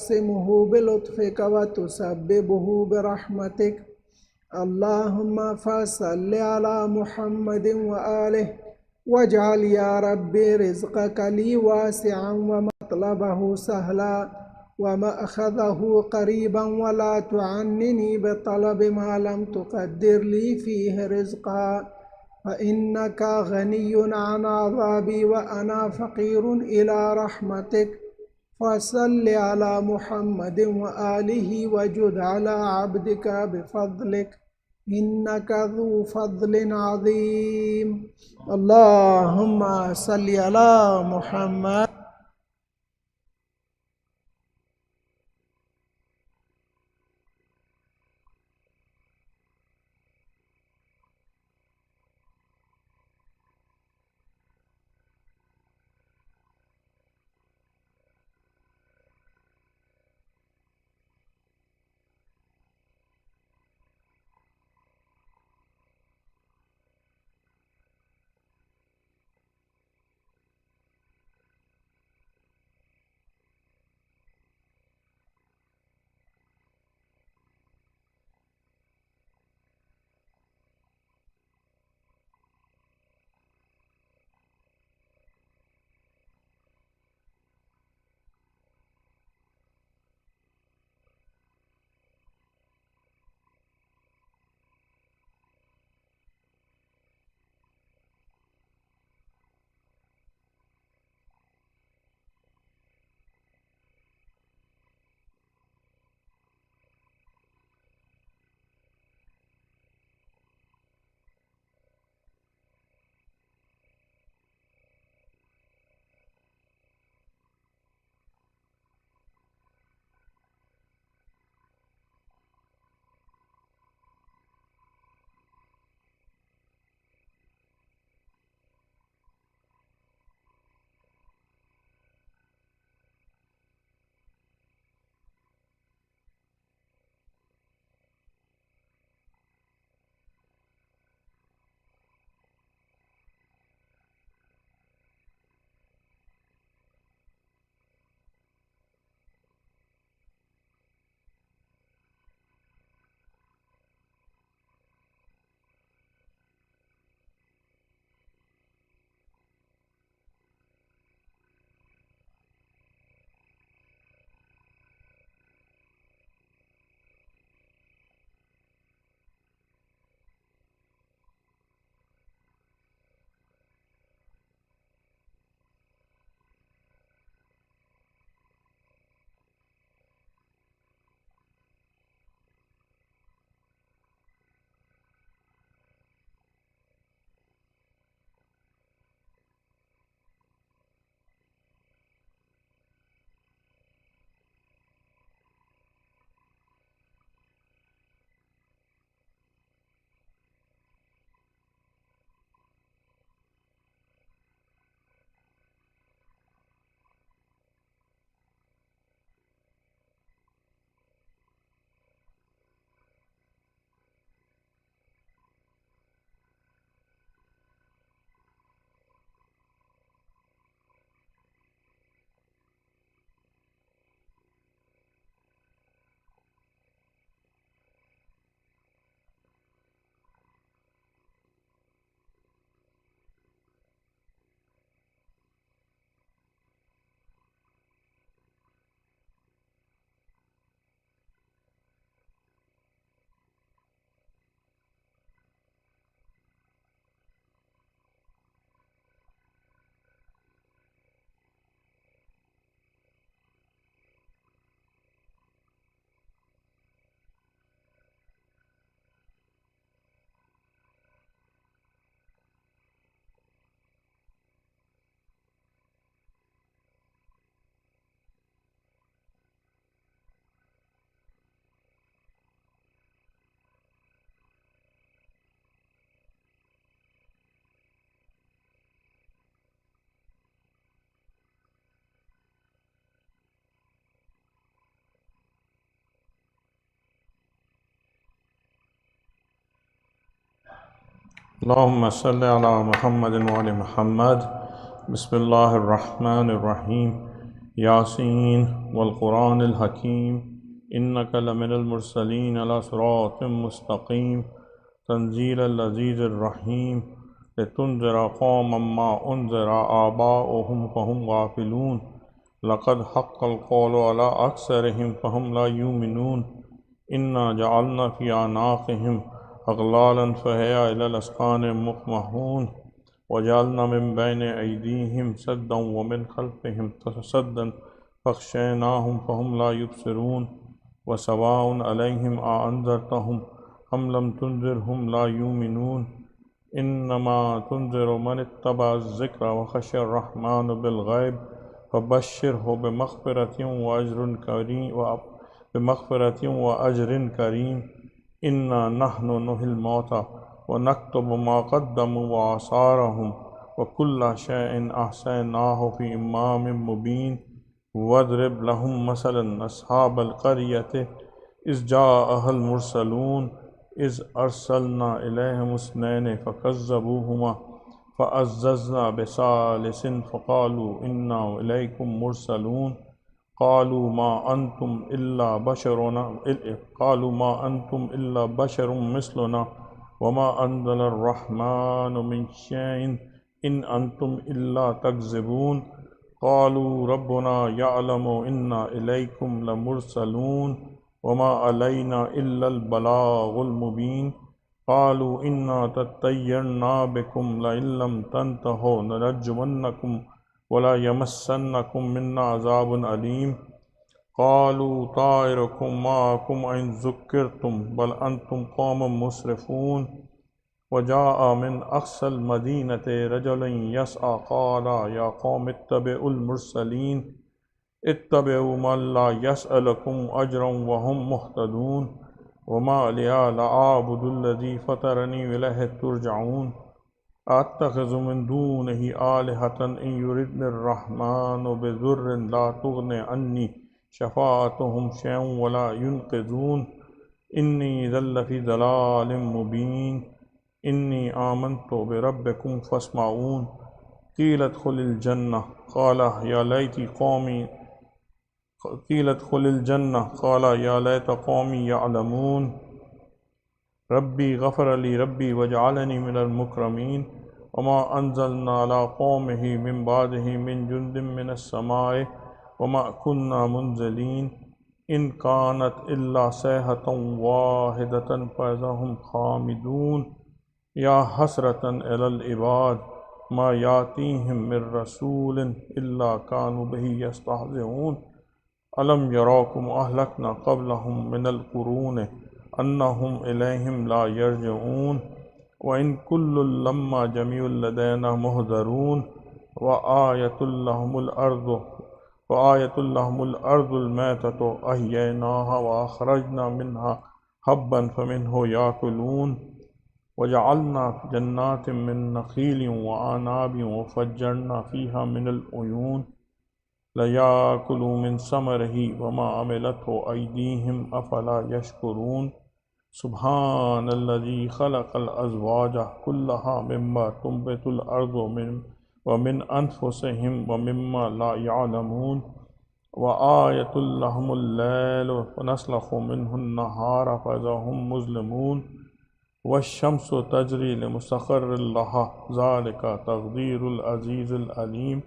تقسمه بلطفك وتسببه برحمتك. اللهم فصل على محمد وآله واجعل يا ربي رزقك لي واسعا ومطلبه سهلا ومأخذه قريبا ولا تعنني بطلب ما لم تقدر لي فيه رزقا، فإنك غني عن عذابي وأنا فقير إلى رحمتك. فصل على محمد وآله وجد على عبدك بفضلك إنك ذو فضل عظيم. اللهم صل على محمد. اللهم صل على محمد وآل محمد. بسم الله الرحمن الرحيم. यासीन वल क़ुरानिल हकीम इन्नका लमिनल मुरसलीन अला सिरातिम मुस्तक़ीम तंज़ीलल अज़ीज़िर रहीम लितुन्ज़िरा क़ौमम मा उन्ज़िरा आबाउहुम फ़हुम गाफ़िलून लक़द हक़्क़ल क़ौलु अला अक्सरिहिम फ़हुम ला युमिनून इन्ना जअलना फ़ी अनाक़िहिम अग़लालन फ़हिया इलल अस्क़ानि मुक़महून वजअलना मिन बैनि अयदीहिम सद्दन व मिन खल्फ़िहिम सद्दन फ़अग़शयनाहुम फ़हुम ला युबसिरून व सवाउन अलैहिम आ अंज़रतहुम अम लम तुन्ज़िरहुम ला युमिनून इन्नमा तुन्ज़िरु मन इत्तबअ अज़्ज़िक्र व ख़शिय अर्रहमान बिलग़ैब फ़बश्शिरहु बिमग़फ़िरतिन व अज्रिन करीम इन्ना नहनु नुहिल मौता व नक्तुबु मा क़द्दमू व आसारहुम व कुल्ला शैइन अहसैनाहु फ़ी इमामिम मुबीन वद्रिब लहुम मसलन अस्हाबल क़र्यति इज़ जाअहल मुरसलून इज़ अरसलना इलैहिम इस्नैनि फ़कज़्ज़बूहुमा फ़अज़्ज़ज़ना बिसालिसिन फ़क़ालू इन्ना इलैकुम मुरसलून क़ालू मा अंतुम इल्ला बशरुम मिस्लुना वमा अंज़लर रहमानु मिन शैइन इन अंतुम इल्ला तकज़िबून क़ालू रब्बुना यअलमु इन्ना इलैकुम लमुरसलून वमा अलैना इल्लल बलागुल मुबीन क़ालू इन्ना तत्तय्यरना बिकुम लइल्लम तंतहू लनरजुमन्नकुम वला यमस्सन्नकुम मिन्ना अज़ाबुन अलीम क़ालू ताइरुकुम माअकुम इन ज़ुक्किरतुम बल अंतुम क़ौमुम मुस्रिफ़ून वजाअ मिन अक़सल मदीनति रजुलुन यसअ क़ाला या क़ौम इत्तबिउल मुरसलीन इत्तबिउ मन ला यसअलकुम अज्रन व हुम मुहतदून वमा लिया लअअबुदुल्लज़ी फ़तरनी इलैहि तुरजऊन अत्तख़िज़ु मिन दूनिही आलिहतन इन युरिदनिर्रहमानु बिज़ुर्रिन ला तुग़नि अन्नी शफ़ाअतुहुम शैअन वला युनक़िज़ून इन्नी इज़्ज़न लफ़ी ज़लालिम मुबीन इन्नी आमनतु बिरब्बिकुम फ़स्मऊन क़ील उद्ख़ुलिल जन्नह क़ाल या लैत क़ौमी यअलमून रब्बी ग़फ़र ली रब्बी वजअलनी मिनल मुकरमीन वमा अंज़लना अला क़ौमिही मिन बादिही मिन जुन्दिन मिनस समाए वमा कुन्ना मुनज़िलीन इन कानत इल्ला सैहतन वाहिदतन फ़इज़ा हुम ख़ामिदून या हसरतन अलल इबाद मा यातीहिम मिर रसूलिन इल्ला कानू बिही यस्तहज़िऊन अलम यरौकुम अहलकना क़ब्लहुम मिनल क़ुरून अन्नहुम इलैहिम ला यरजिऊन व इन कुल्लुल लम्मा जमीउल लदैना मुहज़रून व आयतुल लहुमुल अर्दुल मैततु अह्यैनाहा व अख़रजना मिन्हा हब्बन फ़मिन्हु याकुलून वजअलना जन्नातिन मिन नख़ीलिन व अनाबिन व फ़ज्जरना फ़ीहा मिनल उयून लयाकुलू मिन समरिही वमा अमिलतहु अयदीहिम अफ़ला यशकुरून सुब्हानल्लज़ी ख़लक़ल अज़वाजा कुल्लहा मिम्मा तुंबितुल अर्दु व मिन अनफुसिहिम व मिम्मा ला यअलमून व आयतुल लहुमुल लैलु नस्लखु मिन्हुन नहारा फ़इज़ा हुम मुज़लिमून वश्शम्सु तजरी लिमुस्तक़र्रिन लहा ज़ालिका तक़दीरुल अज़ीज़िल अलीम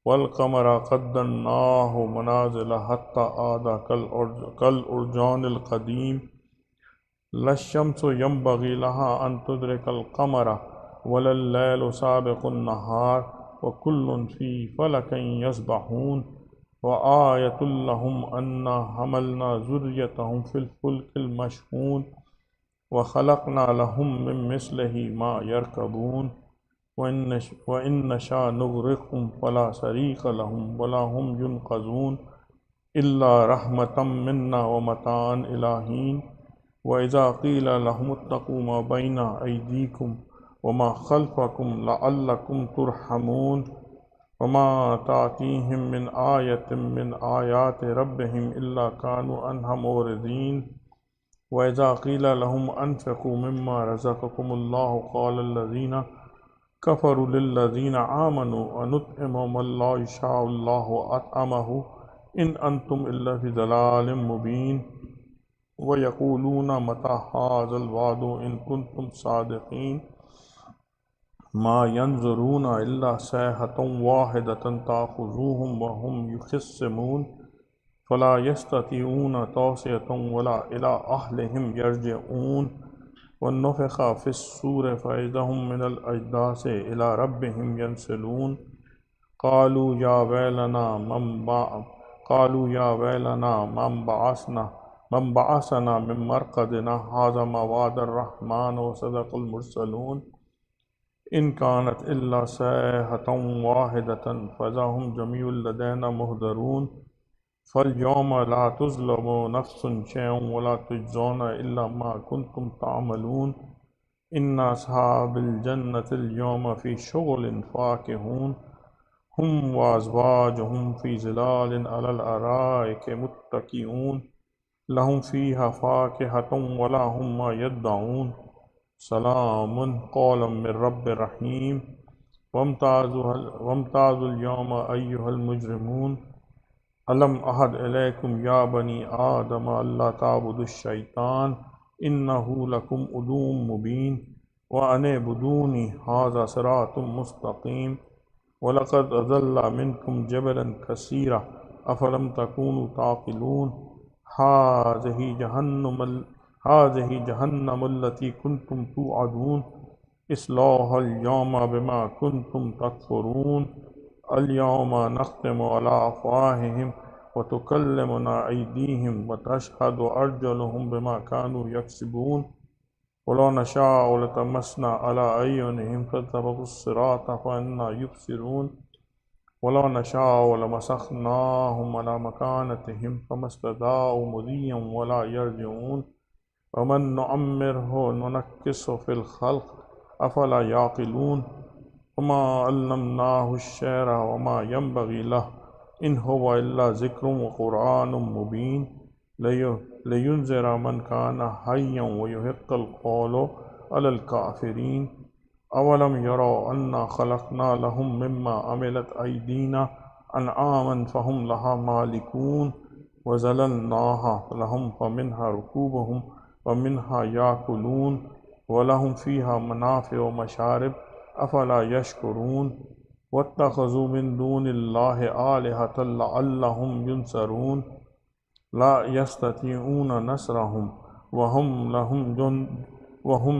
वल क़मरा क़द्दरनाहु मनाज़िला हत्ता आदा कल उर्जानिल क़दीम लश्शम्सु यंबग़ी लहा अन तुदरिकल क़मरा वलल लैलु साबिक़ुन नहार व कुल्लुन फ़ी फ़लकिन यस्बहून व आयतुल लहुम अन्ना हमलना ज़ुर्रियतहुम फ़िल फ़ुल्किल मशहून व ख़लक़ना लहुम मिन मिस्लिही मा यरकबून व इन नशा नुग़रिक़हुम फ़ला सरीक़ लहुम वला हुम युनक़ज़ून इल्ला रहमतम मिन्ना व मताअन इला हीन व इज़ा क़ीला लहुमुत्तक़ू मा बैना अयदीकुम व मा ख़ल्फ़कुम लअल्लकुम तुरहमून व मा तातीहिम मिन आयतिन मिन आयाति रब्बिहिम इल्ला कानू अन्हा मुअरिज़ीन व इज़ा क़ीला लहुम अनफ़िक़ू मिम्मा रज़क़कुमुल्लाहु क़ालल्लज़ीना कफ़रु लिल्लज़ीना आमनु अनुत्इमु मल्ला यशाअल्लाहु अतअमहु इन अंतुम इल्ला फ़ी ज़लालिम मुबीन व यक़ूलूना मता हाज़ल वादु इन कुंतुम सादिक़ीन मा यंज़ुरूना इल्ला सैहतन वाहिदतन ताख़ुज़ुहुम व हुम युख़िस्सिमून फ़ला यस्ततीऊना तौसियतन वला इला अहलिहिम यरजिऊन वनुफ़िख़ फ़िस्सूरि फ़इज़ा हुम मिनल अजदासि इला रब्बिहिम यंसिलून क़ालू या वैलना मन बअसना मिन मरक़दिना हाज़ा मा वअदर रहमान व सदक़ल मुरसलून इन कानत इल्ला सैहतन वाहिदतन फ़इज़ा हुम जमीउन लदैना मुहदरून फ़ल्यौम ला तुज़लमु नफ़्सुन शैअन वला तुजज़ौना इल्ला मा कुंतुम तामलून इन्ना अस्हाबिल जन्नतिल यौमा फ़ी शुग़ुलिन फ़ाकिहून हुम व अज़वाजुहुम फ़ी ज़िलालिन अलल अराइकि मुत्तकिऊन लहुम फ़ीहा फ़ाकिहतुन वला हुम मा यद्दऊन सलामुन क़ौलन मिर रब्बिर रहीम वम्ताज़ुल यौमा अय्युहल मुजरिमून अलम अहद इलैकुम या बनी आदम अल्ला ताबुदुश शैतान इन्नहु लकुम उदुव्वुम मुबीन व अनि'बुदूनी हाज़ा सिरातुम मुस्तक़ीम वलक़द अज़ल्ल मिनकुम जबलन कसीरा अफ़लम तकूनु ताक़िलून हाज़िही जहन्नमुल्लती कुंतुम तुअदून इस्लौहल यौमा बिमा कुंतुम तकफ़ुरून अल-यौमा नख़्तिमु अला अफ़वाहिहिम व तुकल्लिमुना अयदीहिम व तशहदु अर्जुलुहुम बिमा कानू यक्सिबून वलौ नशाअ लतमस्सना अला अय्युनिहिम फ़स्तबक़ुस्सिरात फ़अन्ना युबसिरून वलौ नशाअ लमसख़नाहुम अला मकानतिहिम फ़मस्तताअू मुज़ीयन वला यरजिऊन वमन नुअम्मिरहु नुनक्किसहु फ़िल ख़ल्क़ अफ़ला याक़िलून वमा अल्लमनाहु अश्शिअरा वमा यंबग़ी लहु इन हुवा इल्ला ज़िक्रुन व क़ुरआनुम मुबीन लियुनज़िरा मन कान हय्यन व युहिक़्क़ल क़ौलु अलल काफ़िरीन अवलम यरौ अन्ना ख़लक़ना लहुम मिम्मा अमिलत अयदीना अनआमन फ़हुम लहा मालिकून व ज़ललनाहा लहुम फ़मिन्हा रकूबुहुम व मिन्हा याकुलून व लहुम फ़ीहा मनाफ़िअ व मशारिब अफ़ला यशकुरून वत्तख़ज़ू मिन दूनिल्लाहि आलिहतन लअल्लहुम युनसरून ला यस्ततीऊना नस्रहुम व हुम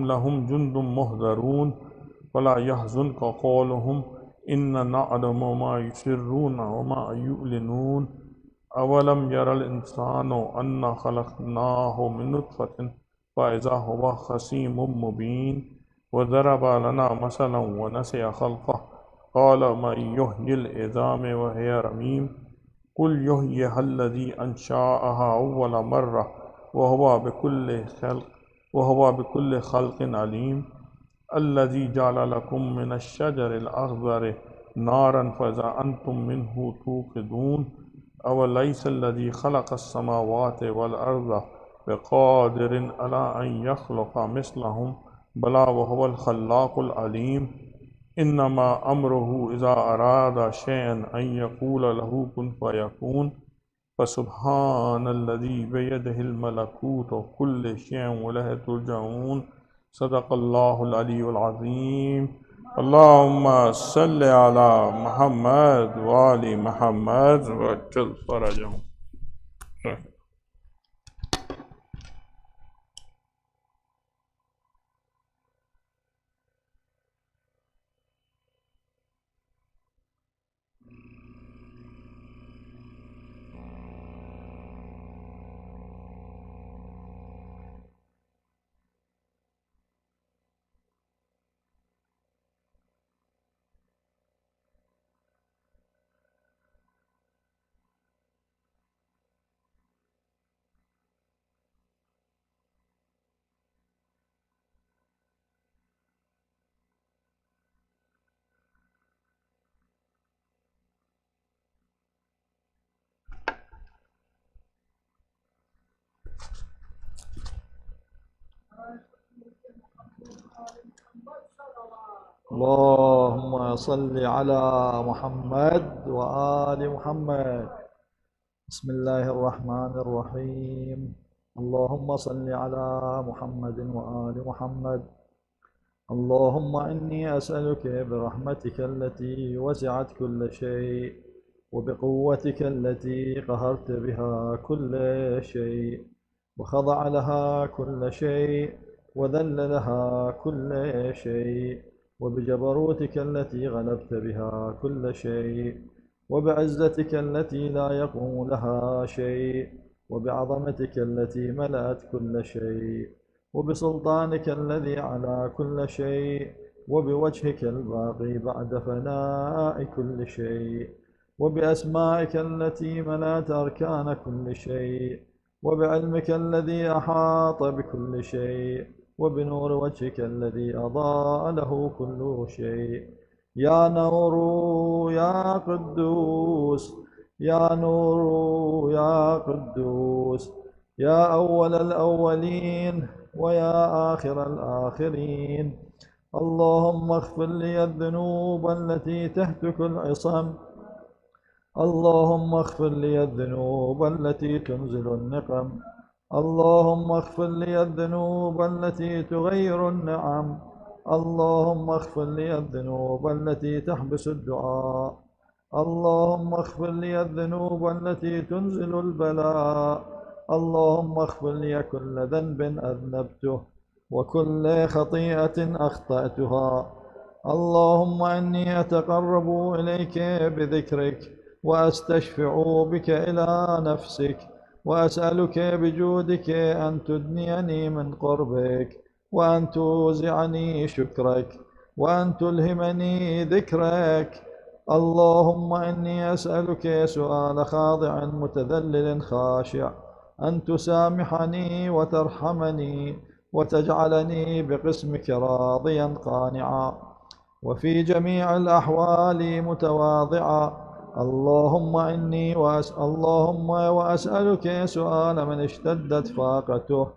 लहुम जुन्दुम मुहज़रून फ़ला यहज़ुनका क़ौलुहुम इन्ना नअलमु मा युसिर्रून व मा युअलिनून अवलम यरल इंसानु अन्ना ख़लक़नाहु मिन नुत्फ़तिन फ़इज़ा हुवा ख़सीमुम मुबीन व ज़रब लना मसलन व नसिया ख़ल्क़ह क़ाल मन युह्यिल इज़ाम व हिय रमीम कुल युह्यिहल्लज़ी अंशअहा अव्वल मर्रा व हुवा बिकुल्लि ख़ल्क़िन अलीम अल्लज़ी जअल लकुम मिनश्शजरिल अख़ज़रि नारन फ़इज़ा अंतुम मिन्हु तूक़िदून अवलैसल्लज़ी ख़लक़स्समावाति वल अर्ज़ बिक़ादिरिन अला अन यख़्लुक़ मिस्लहुम बला वहुवल ख़ल्लाक़ुल अलीम इन्नमा अम्रुहु इज़ा अरादा शैअन अन यक़ूल लहु कुन फ़यकून फ़सुब्हानल्लज़ी बियदिहिल मलकूतु कुल्लि शैइन व इलैहि तुरजऊन सदक़ल्लाहुल अलियुल अज़ीम अल्लाहुम्मा सल्लि अला मुहम्मद व आलि Muhammad वअज्जिल फ़रजहुम। اللهم صل على محمد وآل محمد. بسم الله الرحمن الرحيم. اللهم صل على محمد وآل محمد. اللهم إني أسألك برحمتك التي وسعت كل شيء وبقوتك التي قهرت بها كل شيء وخضع لها كل شيء وذل لها كل شيء وبجبروتك التي غلبت بها كل شيء وبعزتك التي لا يقوم لها شيء وبعظمتك التي ملأت كل شيء وبسلطانك الذي على كل شيء وبوجهك الباقي بعد فناء كل شيء وبأسمائك التي ملأت أركان كل شيء وبعلمك الذي أحاط بكل شيء وبنور وجهك الذي أضاء له كل شيء. يا نور يا قدوس، يا نور يا قدوس، يا أول الأولين ويا آخر الآخرين. اللهم اغفر لي الذنوب التي تهتك العصم. اللهم اغفر لي الذنوب التي تنزل النقم. اللهم اغفر لي الذنوب التي تغير النعم. اللهم اغفر لي الذنوب التي تحبس الدعاء. اللهم اغفر لي الذنوب التي تنزل البلاء. اللهم اغفر لي كل ذنب أذنبته وكل خطيئة أخطأتها. اللهم إني أتقرب إليك بذكرك وأستشفع بك إلى نفسك وأسألك بجودك أن تدنيني من قربك وأن توزعني شكرك وأن تلهمني ذكرك. اللهم إني أسألك سؤال خاضع متذلل خاشع أن تسامحني وترحمني وتجعلني بقسمك راضيا قانعا وفي جميع الأحوال متواضعا. اللهم وأسألك سؤال من اشتدت فاقته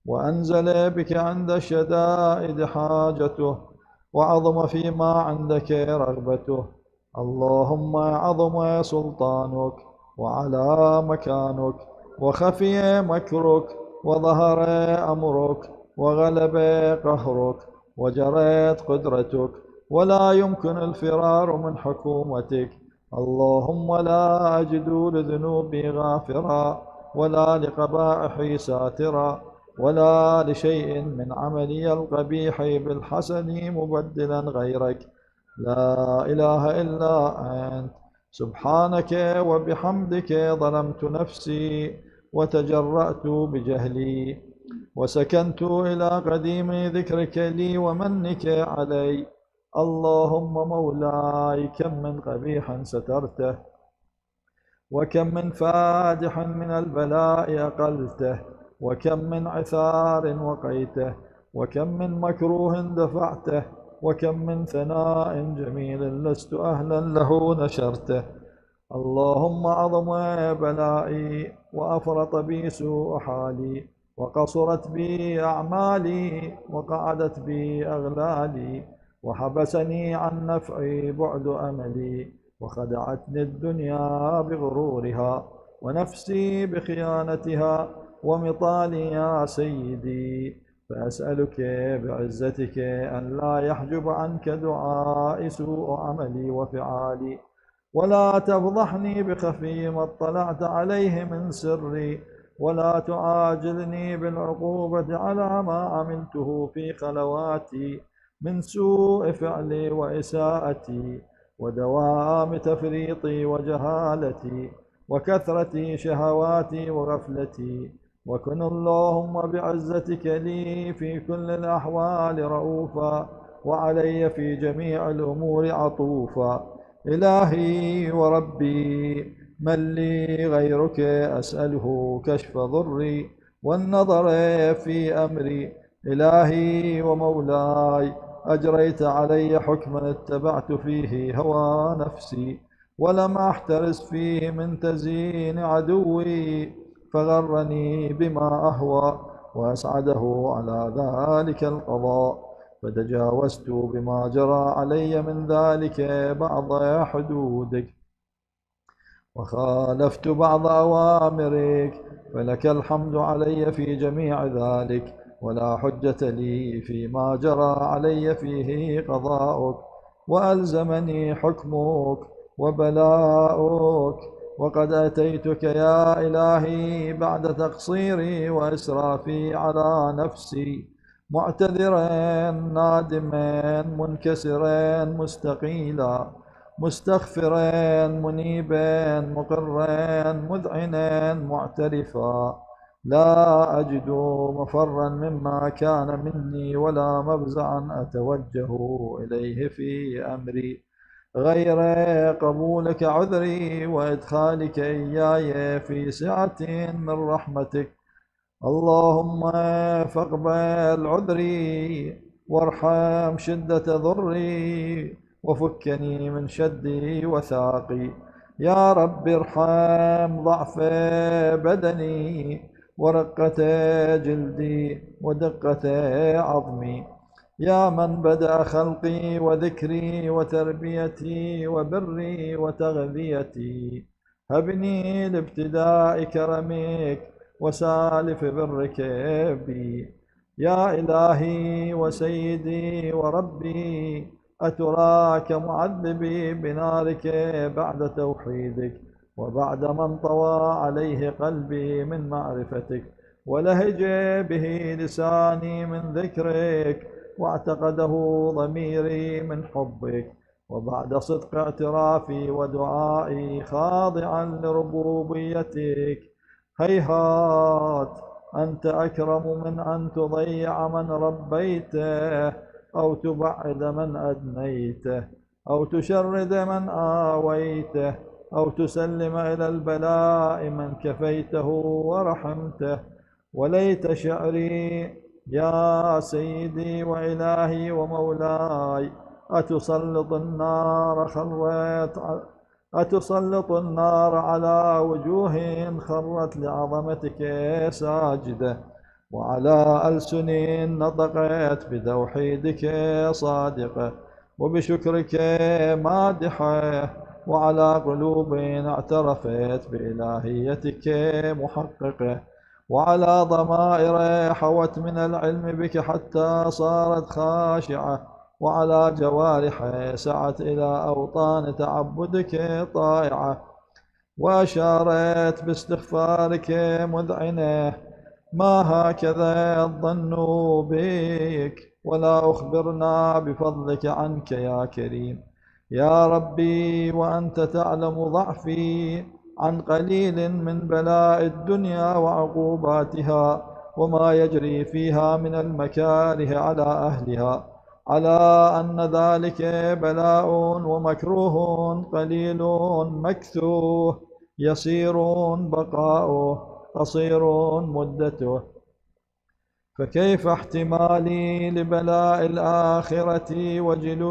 وأنزل بك عند الشدائد حاجته وعظم فيما عندك رغبته. اللهم عظم سلطانك وعلى مكانك وخفي مكرك وظهر أمرك وغلب قهرك وجرت قدرتك ولا يمكن الفرار من حكومتك. اللهم لا أجد لذنوبي غافرا ولا لقبائحي ساترا ولا لشيء من عملي القبيح بالحسن مبدلا غيرك. لا إله إلا أنت سبحانك وبحمدك ظلمت نفسي وتجرأت بجهلي وسكنت إلى قديم ذكرك لي ومنك علي. اللهم مولاي كم من قبيح سترته وكم من فادح من البلاء أقلته وكم من عثار وقيته وكم من مكروه دفعته وكم من ثناء جميل لست أهلا له نشرته. اللهم عظم بلائي وأفرط بي سوء حالي وقصرت بي أعمالي وقعدت بي أغلالي وحبسني عن نفعي بعد أملي وخدعتني الدنيا بغرورها ونفسي بخيانتها ومطالي يا سيدي. فأسألك بعزتك أن لا يحجب عنك دعائي سوء عملي وفعالي ولا تفضحني بخفي ما اطلعت عليه من سري ولا تعاجلني بالعقوبة على ما عملته في خلواتي من سوء فعلي وإساءتي ودوام تفريطي وجهالتي وكثرة شهواتي وغفلتي. وكن اللهم بعزتك لي في كل الأحوال رؤوفا وعلي في جميع الأمور عطوفا. إلهي وربي من لي غيرك أسأله كشف ضري والنظر في أمري. إلهي ومولاي أجريت علي حكما اتبعت فيه هوى نفسي ولم أحترس فيه من تزيين عدوي فغرني بما أهوى وأسعده على ذلك القضاء. فتجاوزت بما جرى علي من ذلك بعض حدودك، وخالفت بعض أوامرك، فلك الحمد علي في جميع ذلك، ولا حجة لي فيما جرى علي فيه قضاؤك، وألزمني حكمك وبلاؤك. وقد أتيتك يا إلهي بعد تقصيري وإسرافي على نفسي، معتذرا نادما منكسرا مستقيلا، مستغفرا منيبا مقرا مذعنا معترفا، لا أجد مفرا مما كان مني ولا مفزعا أتوجه إليه في أمري غير قبولك عذري وإدخالك إياي في سعة من رحمتك. اللهم فاقبل عذري وارحم شدة ضري وفكني من شدي وثاقي. يا رب ارحم ضعف بدني ورقة جلدي ودقة عظمي. يا من بدأ خلقي وذكري وتربيتي وبري وتغذيتي، هبني لابتداء كرمك وسالف برك بي. يا إلهي وسيدي وربي، أتراك معذبي بنارك بعد توحيدك، وبعد من طوى عليه قلبي من معرفتك، ولهج به لساني من ذكرك، واعتقده ضميري من حبك، وبعد صدق اعترافي ودعائي خاضعا لربوبيتك. هيهات، أنت أكرم من أن تضيع من ربيته، أو تبعد من أدنيته، أو تشرد من آويته، أو تسلم إلى البلاء من كفيته ورحمته. وليت شعري يا سيدي وإلهي ومولاي، أتسلط النار على وجوه خرت لعظمتك ساجدة، وعلى ألسن نطقت بتوحيدك صادقة، وبشكرك مادحة، وعلى قلوب اعترفت بإلهيتك محققة، وعلى ضمائر حوت من العلم بك حتى صارت خاشعة، وعلى جوارح سعت إلى أوطان تعبدك طائعة، وأشارت باستغفارك مذعنة. ما هكذا الظن بك، ولا أخبرنا بفضلك عنك يا كريم. يا ربي، وأنت تعلم ضعفي عن قليل من بلاء الدنيا وعقوباتها، وما يجري فيها من المكاره على أهلها، على أن ذلك بلاء ومكروه قليل مكثوه، يسير بقاؤه، قصير مدته. فكيف احتمالي لبلاء الآخرة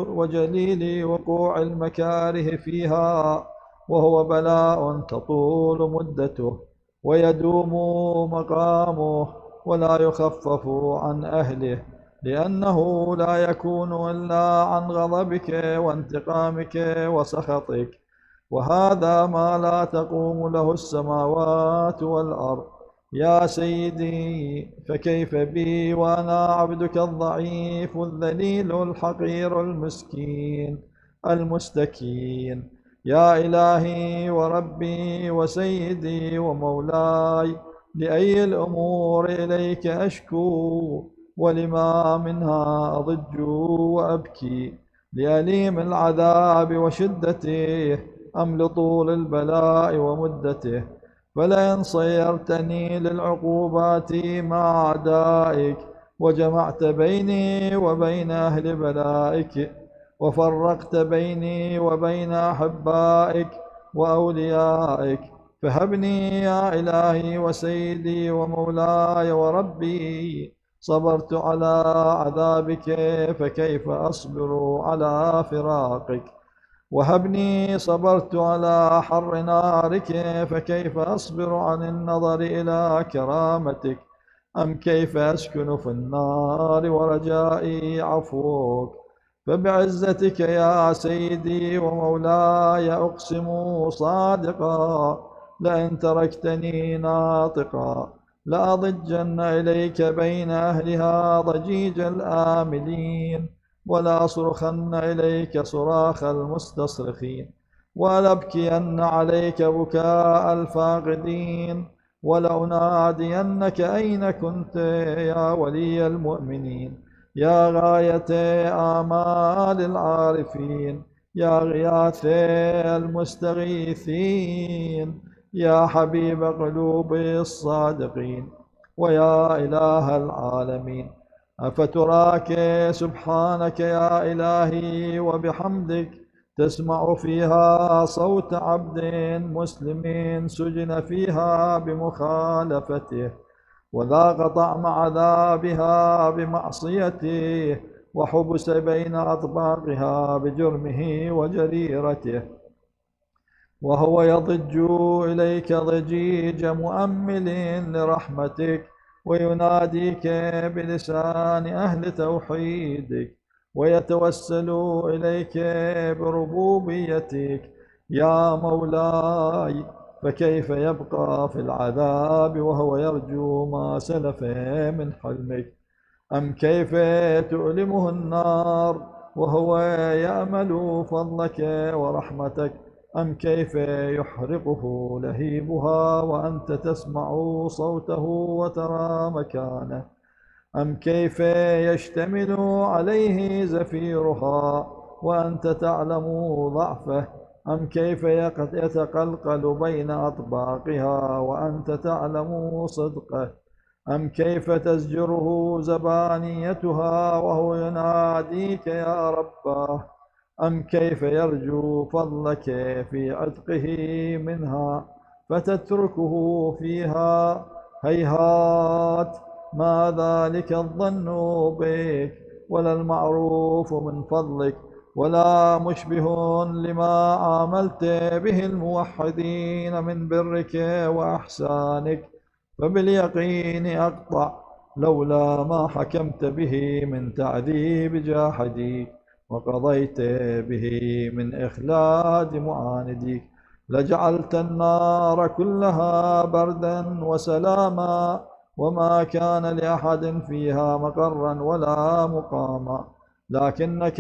وجليل وقوع المكاره فيها، وهو بلاء تطول مدته ويدوم مقامه ولا يخفف عن أهله، لأنه لا يكون إلا عن غضبك وانتقامك وسخطك، وهذا ما لا تقوم له السماوات والأرض. يا سيدي، فكيف بي وأنا عبدك الضعيف الذليل الحقير المسكين المستكين؟ يا إلهي وربي وسيدي ومولاي، لأي الأمور إليك أشكو، ولما منها أضج وأبكي؟ لأليم العذاب وشدته، أم لطول البلاء ومدته؟ فلئن صيرتني للعقوبات مع أعدائك، وجمعت بيني وبين أهل بلائك، وفرقت بيني وبين أحبائك وأوليائك، فهبني يا إلهي وسيدي ومولاي وربي. صبرت على عذابك، فكيف أصبر على فراقك؟ وهبني صبرت على حر نارك، فكيف أصبر عن النظر إلى كرامتك؟ أم كيف أسكن في النار ورجائي عفوك؟ فبعزتك يا سيدي ومولاي أقسم صادقا لئن تركتني ناطقا لأضجن إليك بين أهلها ضجيج الآملين ولأصرخن إليك صراخ المستصرخين ولأبكين عليك بكاء الفاقدين ولأنادينك أين كنت يا ولي المؤمنين يا غاية آمال العارفين يا غياث المستغيثين يا حبيب قلوب الصادقين ويا إله العالمين أفتراك سبحانك يا إلهي وبحمدك تسمع فيها صوت عبد مسلم سجن فيها بمخالفته وذاق طعم عذابها بمعصيته وحبس بين أطباقها بجرمه وجريرته وهو يضج إليك ضجيج مؤمل لرحمتك ويناديك بلسان أهل توحيدك ويتوسل إليك بربوبيتك يا مولاي فكيف يبقى في العذاب وهو يرجو ما سلف من حلمك؟ أم كيف تؤلمه النار وهو يأمل فضلك ورحمتك؟ أم كيف يحرقه لهيبها وأنت تسمع صوته وترى مكانه؟ أم كيف يشتمل عليه زفيرها وأنت تعلم ضعفه؟ أم كيف يتقلقل بين أطباقها وأنت تعلم صدقه؟ أم كيف تزجره زبانيتها وهو يناديك يا رباه؟ أم كيف يرجو فضلك في عتقه منها فتتركه فيها؟ هيهات ما ذلك الظن بك ولا المعروف من فضلك ولا مشبه لما عاملت به الموحدين من برك وأحسانك فباليقين أقطع لولا ما حكمت به من تعذيب جاحديك وقضيت به من إخلاد معانديك لجعلت النار كلها بردا وسلاما وما كان لأحد فيها مقرا ولا مقاما لكنك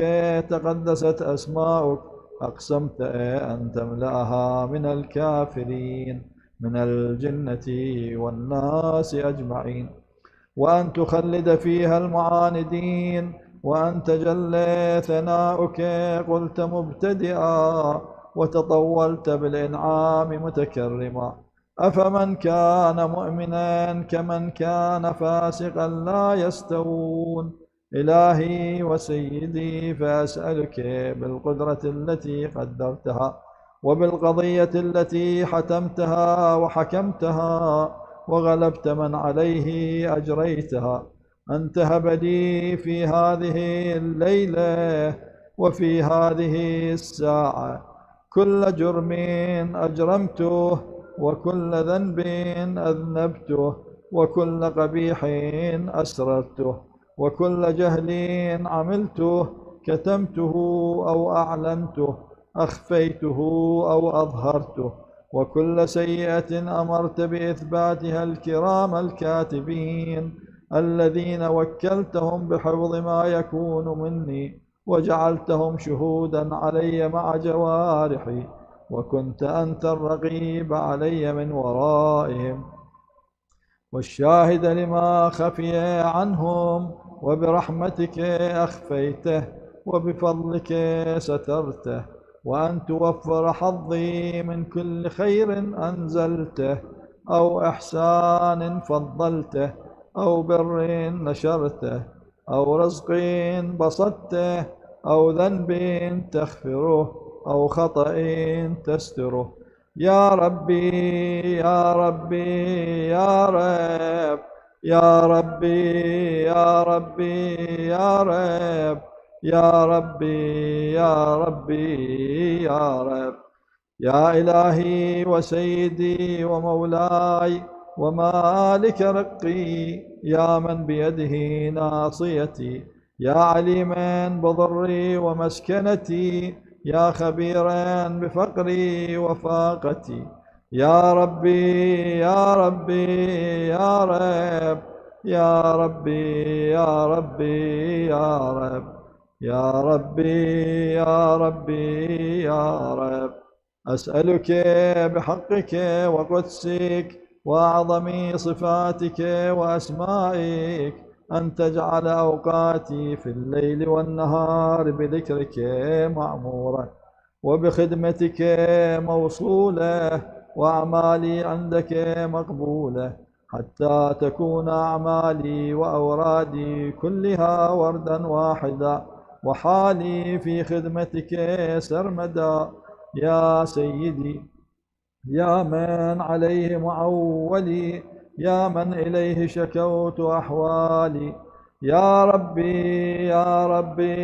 تقدست أسماؤك أقسمت أن تملأها من الكافرين من الجنة والناس أجمعين وأن تخلد فيها المعاندين وأن تجلى ثناؤك قلت مبتدئا وتطولت بالإنعام متكرما أفمن كان مؤمنا كمن كان فاسقا لا يستوون إلهي وسيدي فأسألك بالقدرة التي قدرتها وبالقضية التي حتمتها وحكمتها وغلبت من عليه أجريتها أن تهب لي في هذه الليلة وفي هذه الساعة كل جرم أجرمته وكل ذنب أذنبته وكل قبيح أسررته وكل جهل عملته كتمته أو أعلنته أخفيته أو أظهرته وكل سيئة أمرت بإثباتها الكرام الكاتبين الذين وكلتهم بحفظ ما يكون مني وجعلتهم شهودا علي مع جوارحي وكنت أنت الرقيب علي من ورائهم والشاهد لما خفي عنهم وبرحمتك أخفيته وبفضلك سترته وأن توفر حظي من كل خير أنزلته أو إحسان فضلته أو بر نشرته أو رزق بسطته أو ذنب تغفره أو خطأ تستره يا ربي يا ربي يا رب يا ربي يا ربي يا رب يا ربي يا ربي يا رب يا إلهي وسيدي ومولاي ومالك رقي، يا من بيده ناصيتي، يا عليما بضري ومسكنتي، يا خبيرا بفقري وفاقتي، يا ربي يا ربي يا رب، يا ربي يا ربي يا رب، يا ربي يا ربي يا رب. أسألك بحقك وقدسك وأعظم صفاتك وأسمائك أن تجعل أوقاتي في الليل والنهار بذكرك معمورة، وبخدمتك موصولة، وأعمالي عندك مقبولة، حتى تكون أعمالي وأورادي كلها وردا واحدا، وحالي في خدمتك سرمدا. يا سيدي، يا من عليه معولي، يا من إليه شكوت أحوالي، يا ربي يا ربي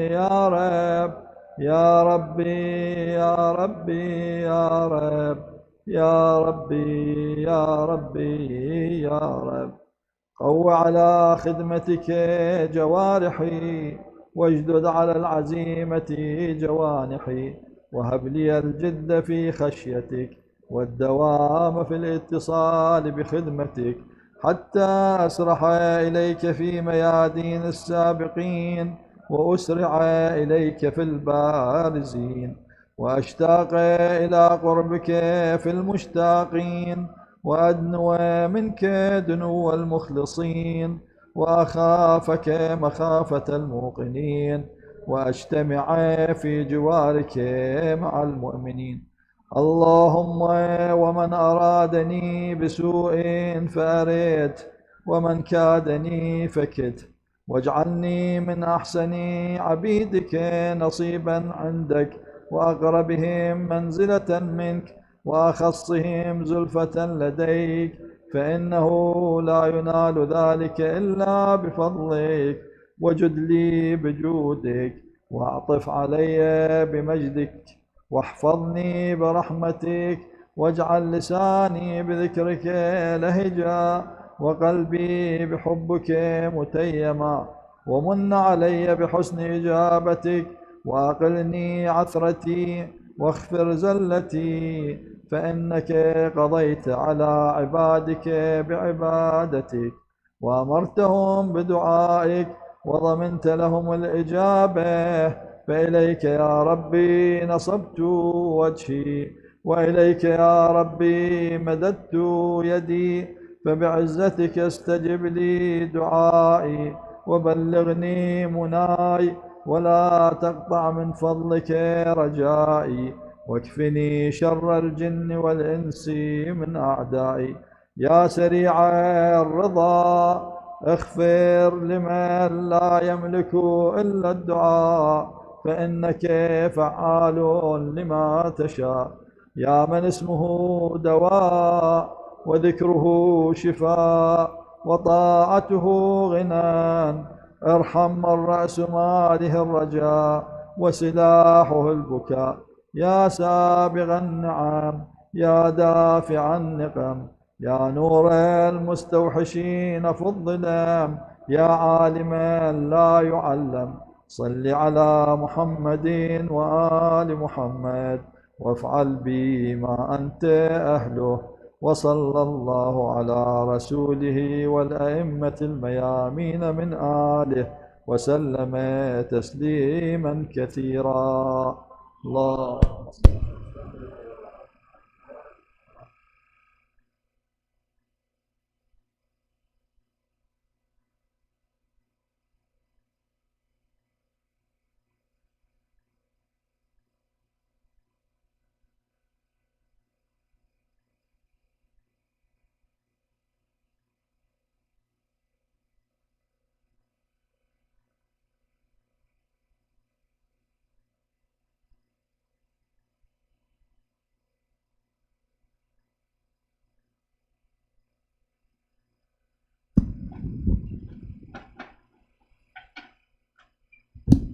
يا رب، يا ربي يا ربي يا رب، يا ربي يا ربي يا رب. قو على خدمتك جوارحي، واجدد على العزيمة جوانحي، وهب لي الجد في خشيتك والدوام في الاتصال بخدمتك، حتى أسرح إليك في ميادين السابقين، وأسرع إليك في البارزين، وأشتاق إلى قربك في المشتاقين، وأدنو منك دنو المخلصين، وأخافك مخافة الموقنين، وأجتمع في جوارك مع المؤمنين. اللهم ومن أرادني بسوء فأرد، ومن كادني فكد، واجعلني من أحسن عبيدك نصيبا عندك، وأقربهم منزلة منك، وأخصهم زلفة لديك، فإنه لا ينال ذلك إلا بفضلك، وجد لي بجودك، وأعطف علي بمجدك، واحفظني برحمتك، واجعل لساني بذكرك لهجا، وقلبي بحبك متيما، ومن علي بحسن إجابتك، وأقلني عثرتي، واغفر زلتي، فإنك قضيت على عبادك بعبادتك، وأمرتهم بدعائك، وضمنت لهم الإجابة، فإليك يا ربي نصبت وجهي، وإليك يا ربي مددت يدي، فبعزتك استجب لي دعائي، وبلغني مناي، ولا تقطع من فضلك رجائي، واكفني شر الجن والإنس من أعدائي. يا سريع الرضا، اغفر لمن لا يملك إلا الدعاء، فإنك فعال لما تشاء. يا من اسمه دواء، وذكره شفاء، وطاعته غنى، ارحم من رأس ماله الرجاء، وسلاحه البكاء. يا سابغ النعم، يا دافع النقم، يا نور المستوحشين في الظلام، يا عالما لا يعلم، صل على محمد وآل محمد، وافعل بي ما أنت أهله. وصلى الله على رسوله والأئمة الميامين من آله، وسلم تسليما كثيرا. الله.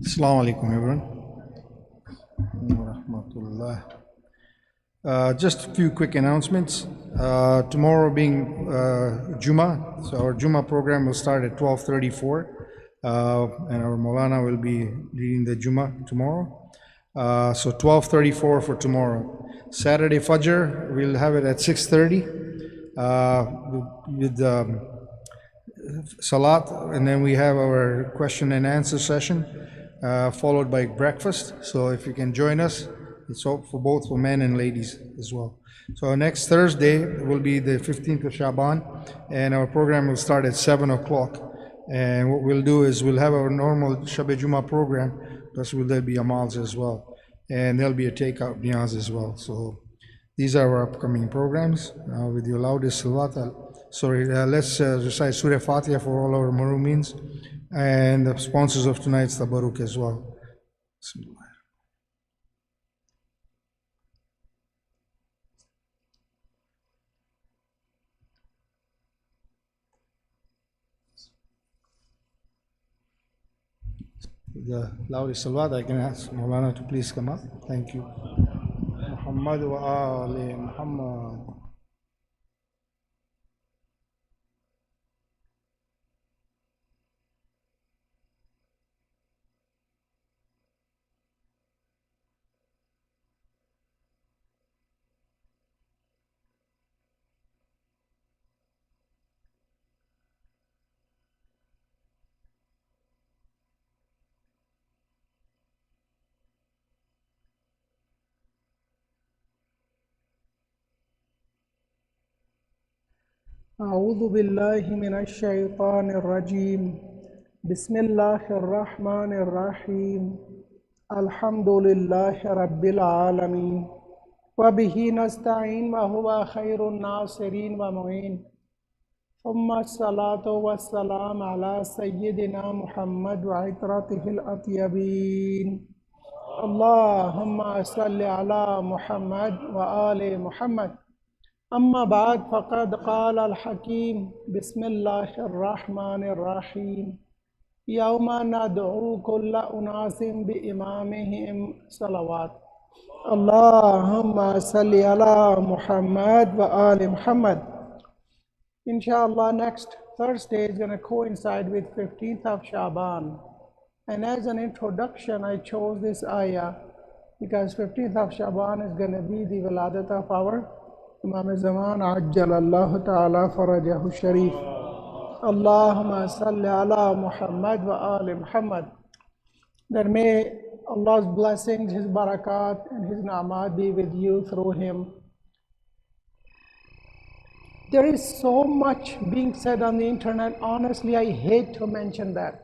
Assalamu alaikum everyone. Rahmatullah. Just a few quick announcements. Tomorrow being Juma, so our Juma program will start at 12:34, and our Maulana will be leading the Juma tomorrow. So 12:34 for tomorrow. Saturday Fajr, we'll have it at 6:30 with Salat, and then we have our question and answer session, followed by breakfast. So if you can join us, it's all for both for men and ladies as well. So next Thursday will be the 15th of Shaban, and our program will start at 7 o'clock. And what we'll do is we'll have our normal Shabe Juma program, plus there'll be amals as well. And there'll be a takeout niyaz as well. So these are our upcoming programs. With your loudest salawat, let's recite Surah Fatiha for all our Maroomins and the sponsors of tonight's Tabaruk as well. Bismillah. The loudest salawat, I can ask Maulana to please come up. Thank you. Muhammad wa ali Muhammad. أعوذ بالله من الشيطان الرجيم بسم الله الرحمن الرحيم الحمد لله رب العالمين وبه نستعين وهو خير الناصرين ومعين ثم الصلاة والسلام على سيدنا محمد وعترته الأطيبين اللهم صل على محمد وآل محمد أما بعد فقد قال الحكيم بسم الله الرحمن الرحيم يوم ندعو كل أناس بإمامهم صلوات اللهم صل على محمد وآل محمد. Inshallah, next Thursday is going to coincide with 15th of Shaban. And as an introduction, I chose this ayah because 15th of Shaban is going to be the Wiladat of our Imam Zaman Ajjalallahu Ta'ala Farajahu Sharif. Allahumma salli ala Muhammad wa ali Muhammad. That may Allah's blessings, His barakat and His na'mat be with you through him. There is so much being said on the internet. Honestly, I hate to mention that.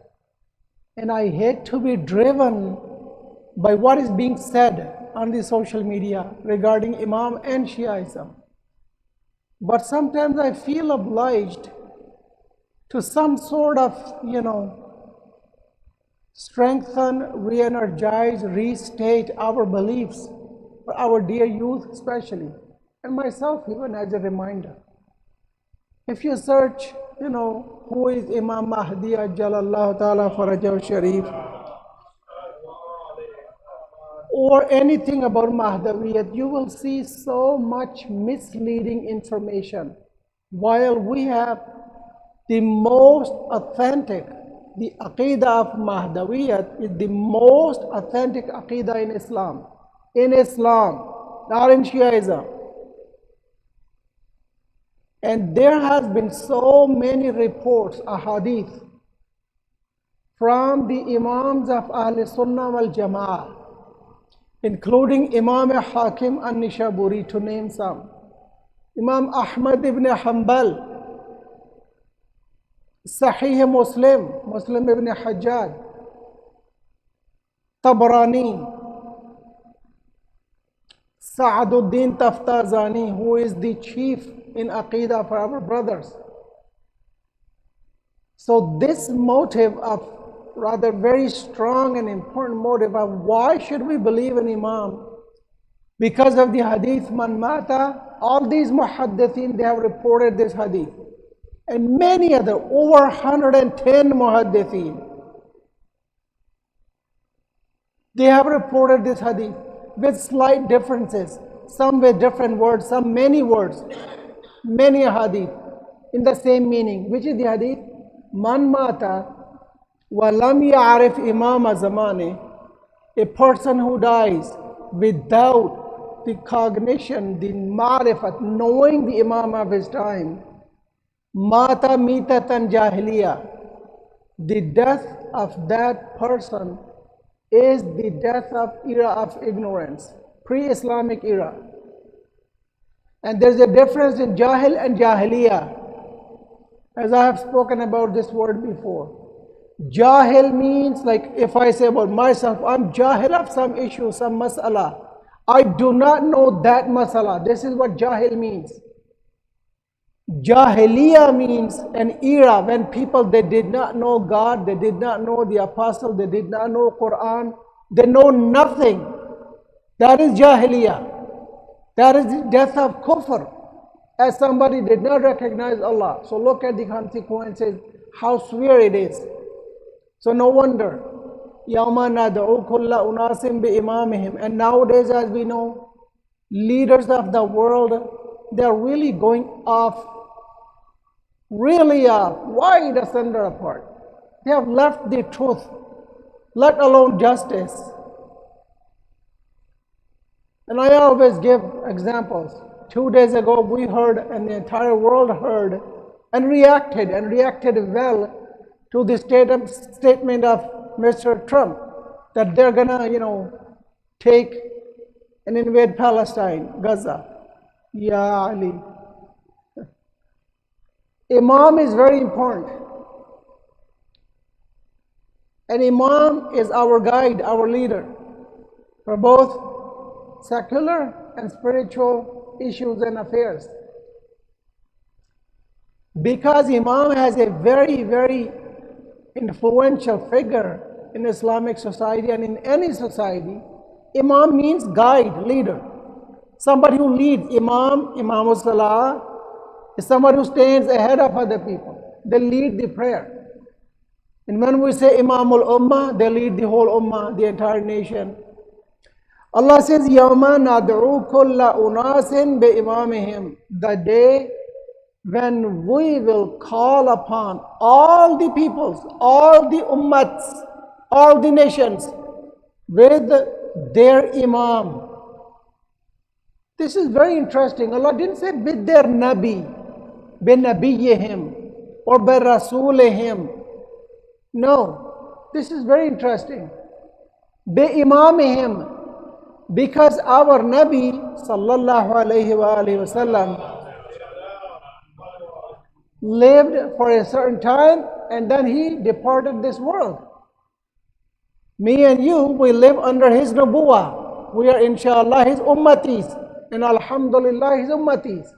And I hate to be driven by what is being said on the social media regarding Imam and Shiaism. But sometimes I feel obliged to some sort of, strengthen, re-energize, restate our beliefs for our dear youth especially, and myself even as a reminder. If you search, who is Imam Mahdi Ajjalallahu Ta'ala Farajahu Sharif, or anything about Mahdawiyat, you will see so much misleading information. While we have the most authentic, the Aqidah of Mahdawiyat is the most authentic Aqidah in Islam. In Islam, not in Shiaism. And there has been so many reports, ahadith, from the Imams of Ahl Sunnah wal Jama'ah, including Imam Hakim an-Nishaburi, to name some. Imam Ahmad ibn Hanbal, Sahih Muslim, Muslim ibn Hajjaj, Tabarani, Sa'aduddin Taftazani, who is the chief in Aqidah for our brothers. So this motive of, rather very strong and important motive of why should we believe in Imam? Because of the hadith, man mata, all these muhaddithin, they have reported this hadith. And many other, over 110 muhaddithin, they have reported this hadith with slight differences. some with different words, some many words, many hadith in the same meaning. Which is the hadith? Man mata wa lam ya'rif imama zamane. A person who dies without the cognition, the ma'rifat, knowing the imam of his time, mata mitatan jahiliya. The death of that person is the death of era of ignorance, pre-Islamic era. And there's a difference in jahil and jahiliya, as I have spoken about this word before. Jahil means, like if I say about myself, I'm jahil of some issue, some mas'ala. I do not know that mas'ala. This is what jahil means. Jahiliya means an era when people, they did not know God, they did not know the apostle, they did not know Quran, they know nothing. That is jahiliya. That is the death of kufr, as somebody did not recognize Allah. So look at the consequences, how severe it is. So no wonder, يَوْمَ نَدْعُو كُلَّ أُنَاسٍ بِإِمَامِهِمْ. And nowadays, as we know, leaders of the world, they're really going off, really wide asunder apart. They have left the truth, let alone justice. And I always give examples. 2 days ago, we heard, and the entire world heard, and reacted well to the statement of Mr. Trump that they're gonna, take and invade Palestine, Gaza. Ya Ali. Imam is very important. And Imam is our guide, our leader for both secular and spiritual issues and affairs. Because Imam has a very, very influential figure in Islamic society and in any society, Imam means guide, leader. Somebody who leads. Imam Salah, is somebody who stands ahead of other people. They lead the prayer. And when we say Imam al-Ummah, they lead the whole Ummah, the entire nation. Allah says, يَوْمَ نَدْعُو كُلَّ أُنَاسٍ بِإِمَامِهِمْ. The day when we will call upon all the peoples, all the ummats, all the nations with their Imam. This is very interesting. Allah didn't say with their Nabi, بِنَبِيِّهِمْ or بِرَسُولِهِمْ. No, this is very interesting. بِإِمَامِهِمْ, because our Nabi sallallahu alayhi wa sallam lived for a certain time and then he departed this world. Me and you, we live under his nubuwah. We are inshallah his ummatis, and alhamdulillah his ummatis.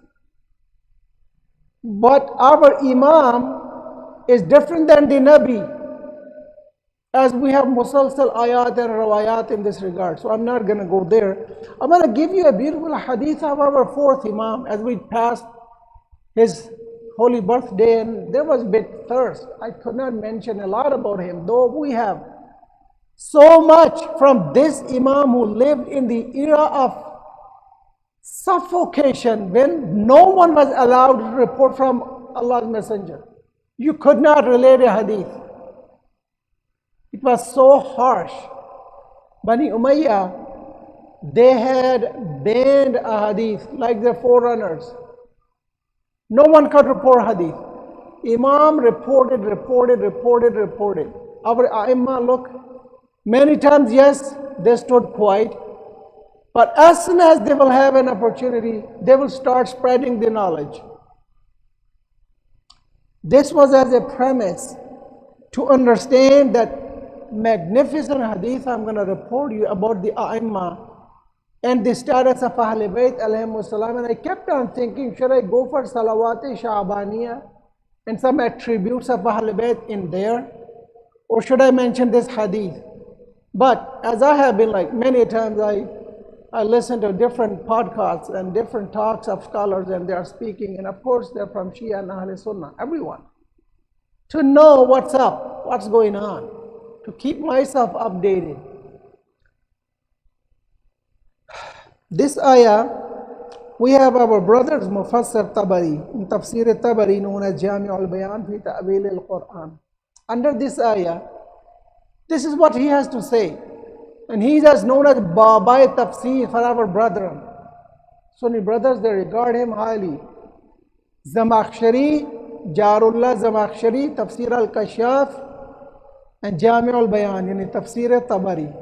But our Imam is different than the Nabi, as we have musalsal ayat and rawayat in this regard. So I'm not going to go there. I'm going to give you a beautiful hadith of our fourth Imam as we passed his holy birthday, and there was a bit thirst. I could not mention a lot about him, though we have so much from this Imam who lived in the era of suffocation when no one was allowed to report from Allah's Messenger. You could not relate a hadith. It was so harsh. Bani Umayyah, they had banned a hadith like their forerunners. No one could report hadith. Imam reported. Our A'immah, look, many times, yes, they stood quiet. But as soon as they will have an opportunity, they will start spreading the knowledge. This was as a premise to understand that magnificent hadith I'm going to report you about the A'immah and the status of Ahl Bayt alayhimus salam. And I kept on thinking, should I go for Salawat-e Sha'baniyah and some attributes of Ahl Bayt in there? Or should I mention this hadith? But as I have been, like many times, I listen to different podcasts and different talks of scholars, and they are speaking, and of course they're from Shia and Ahl Sunnah, everyone. To know what's up, what's going on, to keep myself updated. This ayah, we have our brothers Mufassir Tabari, in Tafsir Tabari, known as Jami al-Bayan fi Ta'wil al-Quran. Under this ayah, this is what he has to say. And he is known as Babai Tafsir for our brethren. Sunni brothers, they regard him highly. Zamakhshari, Jarullah Zamakhshari, Tafsir al-Kashaf, and Jami al-Bayan, in Tafsir Tabari.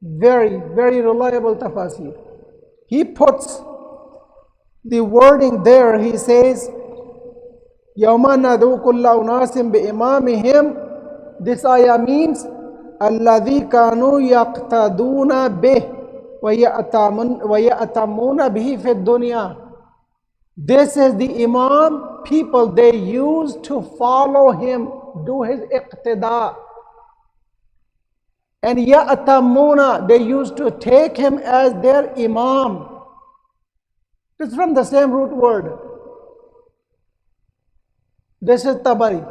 Very, very reliable tafsir. He puts the wording there, he says, Yawma nadu kulla unasim bi imamihim. This ayah means, Alladhi kanu yaqtaduna bih wa ya'tamuna bihi fi dunya. This is the imam, people they used to follow him, do his iqtida. And ya'tamuna, they used to take him as their imam. It's from the same root word. This is Tabari.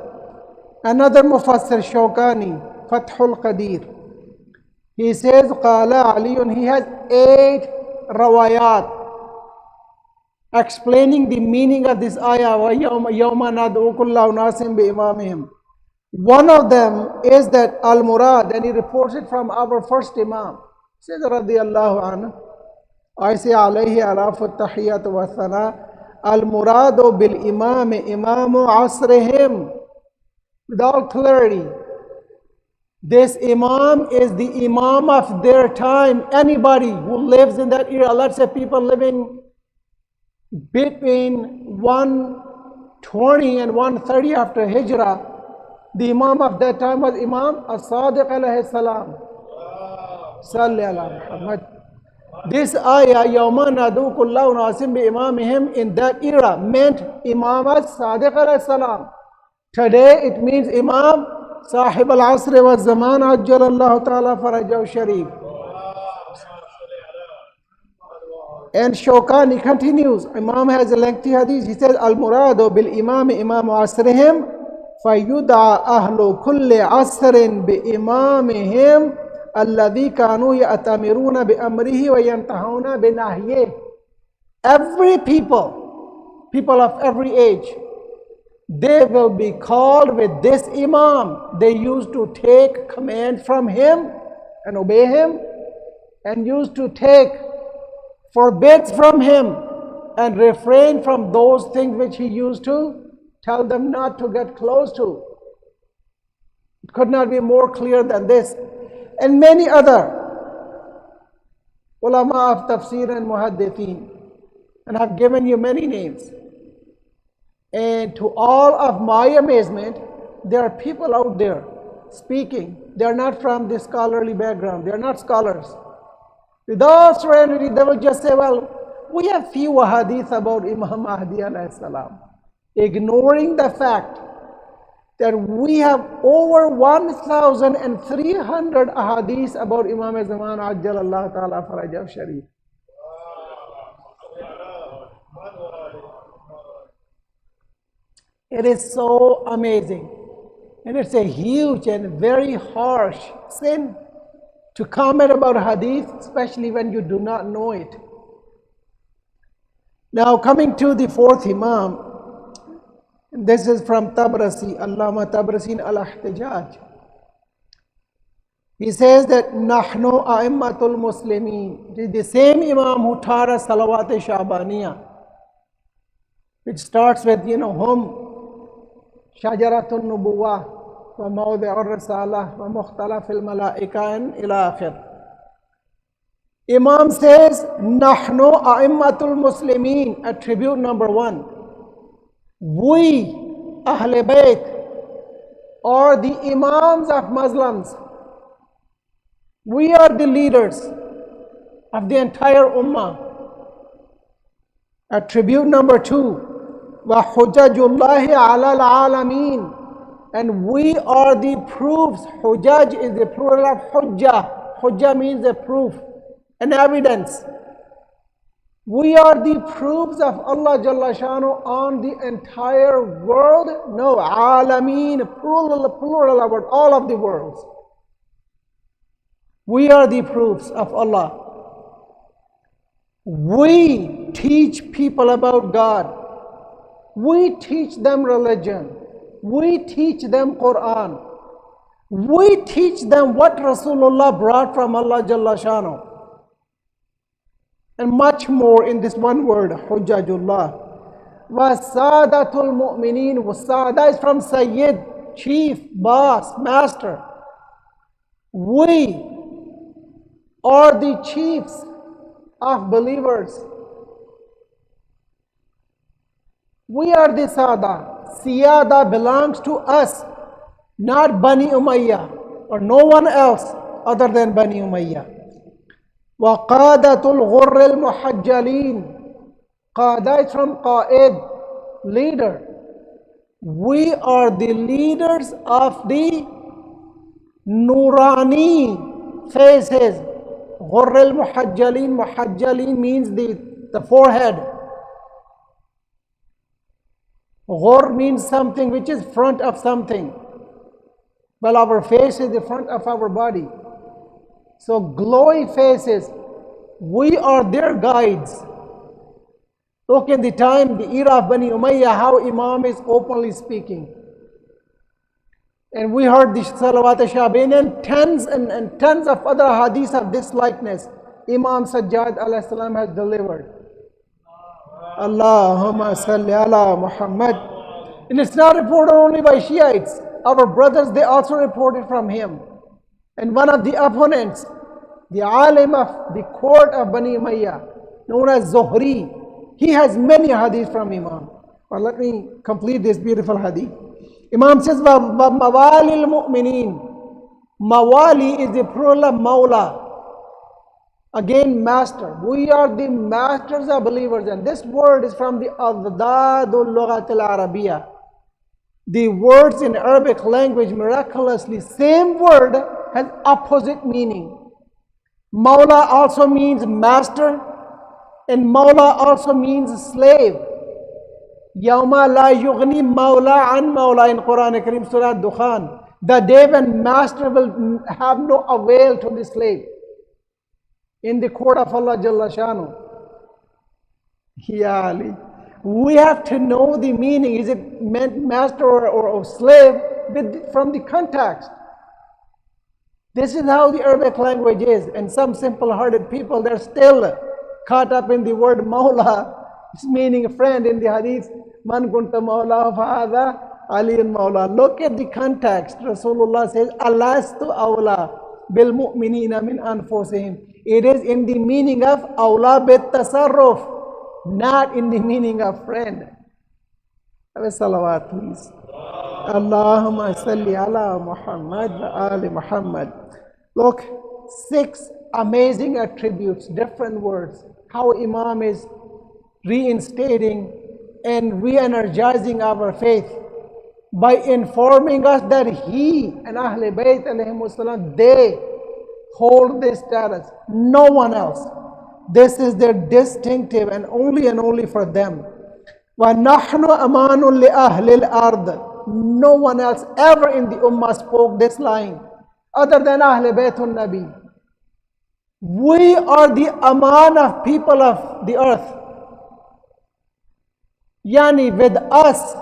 Another Mufassir Shawkani, Fathul Qadir. He says, Qala Aliyun, he has 8 rawayat explaining the meaning of this ayah, Yawma nad'u kulla unasim bi imamihim. One of them is that Al-Murad, and he reports it from our first Imam. He says, radiyallahu anhu, I say, alayhi alafu tahiyyat wa thana, Al-Muradu bil imami imamu asrihim. With all clarity, this Imam is the Imam of their time. Anybody who lives in that era, let's say people living between 120 and 130 after Hijrah, the Imam of that time was Imam As-Sadiq alayhi salam. Salli ala Muhammad. This ayah, Yawma nadu kulla unasim bi imamihim, in that era meant Imam As-Sadiq alayhi salam. Today it means Imam Sahib al-Asr wa Zaman Ajjal Allah Ta'ala Farajahu Sharif. And Shawkani continues, Imam has a lengthy hadith, he says, Al-Muradu bil imami imamu asrihim, فَيُدْعَى أَهْلُ كُلِّ عَصْرٍ بِإِمَامِهِمْ الَّذِي كَانُوا يَأْتَمِرُونَ بِأَمْرِهِ وَيَنْتَهُونَ بِنَهْيِهِ. Every people of every age, they will be called with this Imam. They used to take command from him and obey him, and used to take forbids from him and refrain from those things which he used to tell them not to get close to. It could not be more clear than this. And many other ulama of tafsir and muhaddithin, and I've given you many names. And to all of my amazement, there are people out there speaking. They are not from this scholarly background. They are not scholars. With all serenity, they will just say, well, we have few hadith about Imam Mahdi alayhi salam, ignoring the fact that we have over 1,300 ahadith about Imam Zaman Ajjal Allah Ta'ala Farajahu Sharif. It is so amazing. And it's a huge and very harsh sin to comment about hadith, especially when you do not know it. Now coming to the fourth Imam, this is from Tabrasi, Allama Tabrasi al-Ihtijaj. He says that Nahnu a'immatul Muslimin. It is the same Imam who taught us Salawat Shabaniya, which starts with, hum Shajaratun Nubuwah wa Mawdi'ur Risalah wa Mukhtalafil Malaika and ila akhir. Imam says, Nahnu a'immatul Muslimin, attribute number 1. We, Ahl Bayt, are the Imams of Muslims. We are the leaders of the entire Ummah. Attribute number 2, wa Hujajullahi ala al-alameen, and we are the proofs. Hujaj is the plural of Hujjah. Hujjah means a proof, an evidence. We are the proofs of Allah Jalla Shanu on the entire world. No, alameen, plural about all of the worlds. We are the proofs of Allah. We teach people about God. We teach them religion. We teach them Quran. We teach them what Rasulullah brought from Allah Jalla Shanu. And much more in this one word, Hujjajullah. Wasadatul mu'mineen. Wasada is from Sayyid, chief, boss, master. We are the chiefs of believers. We are the Sada. Siyada belongs to us, not Bani Umayyah or no one else other than Bani Umayyah. وَقَادَةُ الْغُرِّ الْمُحَجَّلِينَ. Qada is from Qa'id, leader. We are the leaders of the Nurani faces. Ghurr al-Muhajjalin. Muhajjalin means the forehead. Ghurr means something which is front of something. Well, our face is the front of our body. So glowy faces, we are their guides. Look at the time, the era of Bani Umayyah, how Imam is openly speaking. And we heard the Salawat Shabe and tons of other hadiths of this likeness. Imam Sajjad alayhi salam has delivered. Allahumma salli ala Muhammad. And it's not reported only by Shiites. Our brothers, they also reported from him. And one of the opponents, the alim of the court of Bani Umayyah, known as Zuhri, he has many hadith from Imam. But let me complete this beautiful hadith. Imam says, Mawali al-mu'mineen. Mawali is the plural of Mawla. Again, master. We are the masters of believers. And this word is from the Adadul Lughat al-Arabiya. The words in Arabic language, miraculously, same word has opposite meaning. Mawla also means master, and Mawla also means slave. Yawma la yughni mawla an mawla in Quran Kareem Surah Dukhan. The day when master will have no avail to the slave. In the court of Allah Jalla Shanu. Ya Ali. We have to know the meaning. Is it meant master or slave from the context? This is how the Arabic language is. And some simple-hearted people, they're still caught up in the word Mawla. It's meaning a friend in the hadith. Man kunta Mawla fa'adha aliyun Mawla. Look at the context. Rasulullah says, Alastu awla bil mu'minina min anfusihim. It is in the meaning of awla bit tasarruf, not in the meaning of friend. Have a salawat, please. Allahumma salli ala Muhammad wa ali Muhammad. Look, 6 amazing attributes, different words. How Imam is reinstating and re-energizing our faith by informing us that he and Ahlul Bayt alayhimus salam, they hold this status. No one else. This is their distinctive and only for them. وَنَحْنُ أَمَانٌ لِأَهْلِ الْأَرْضِ. No one else ever in the Ummah spoke this line other than Ahl Baytun Nabi. We are the aman of people of the earth. Yani, with us,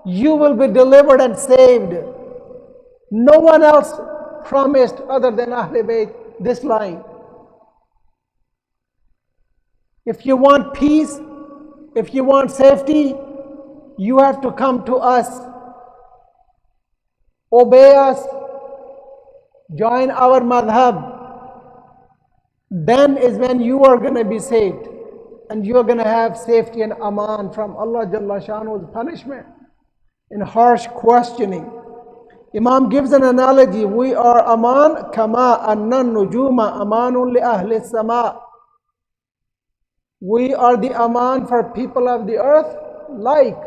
you will be delivered and saved. No one else promised other than Ahl Bayt this line. If you want peace, if you want safety, you have to come to us. Obey us. Join our madhab. Then is when you are going to be saved. And you are going to have safety and aman from Allah Jalla Shanu's punishment in harsh questioning. Imam gives an analogy. We are aman kama annan nujuma amanun li ahli sama. We are the aman for people of the earth, like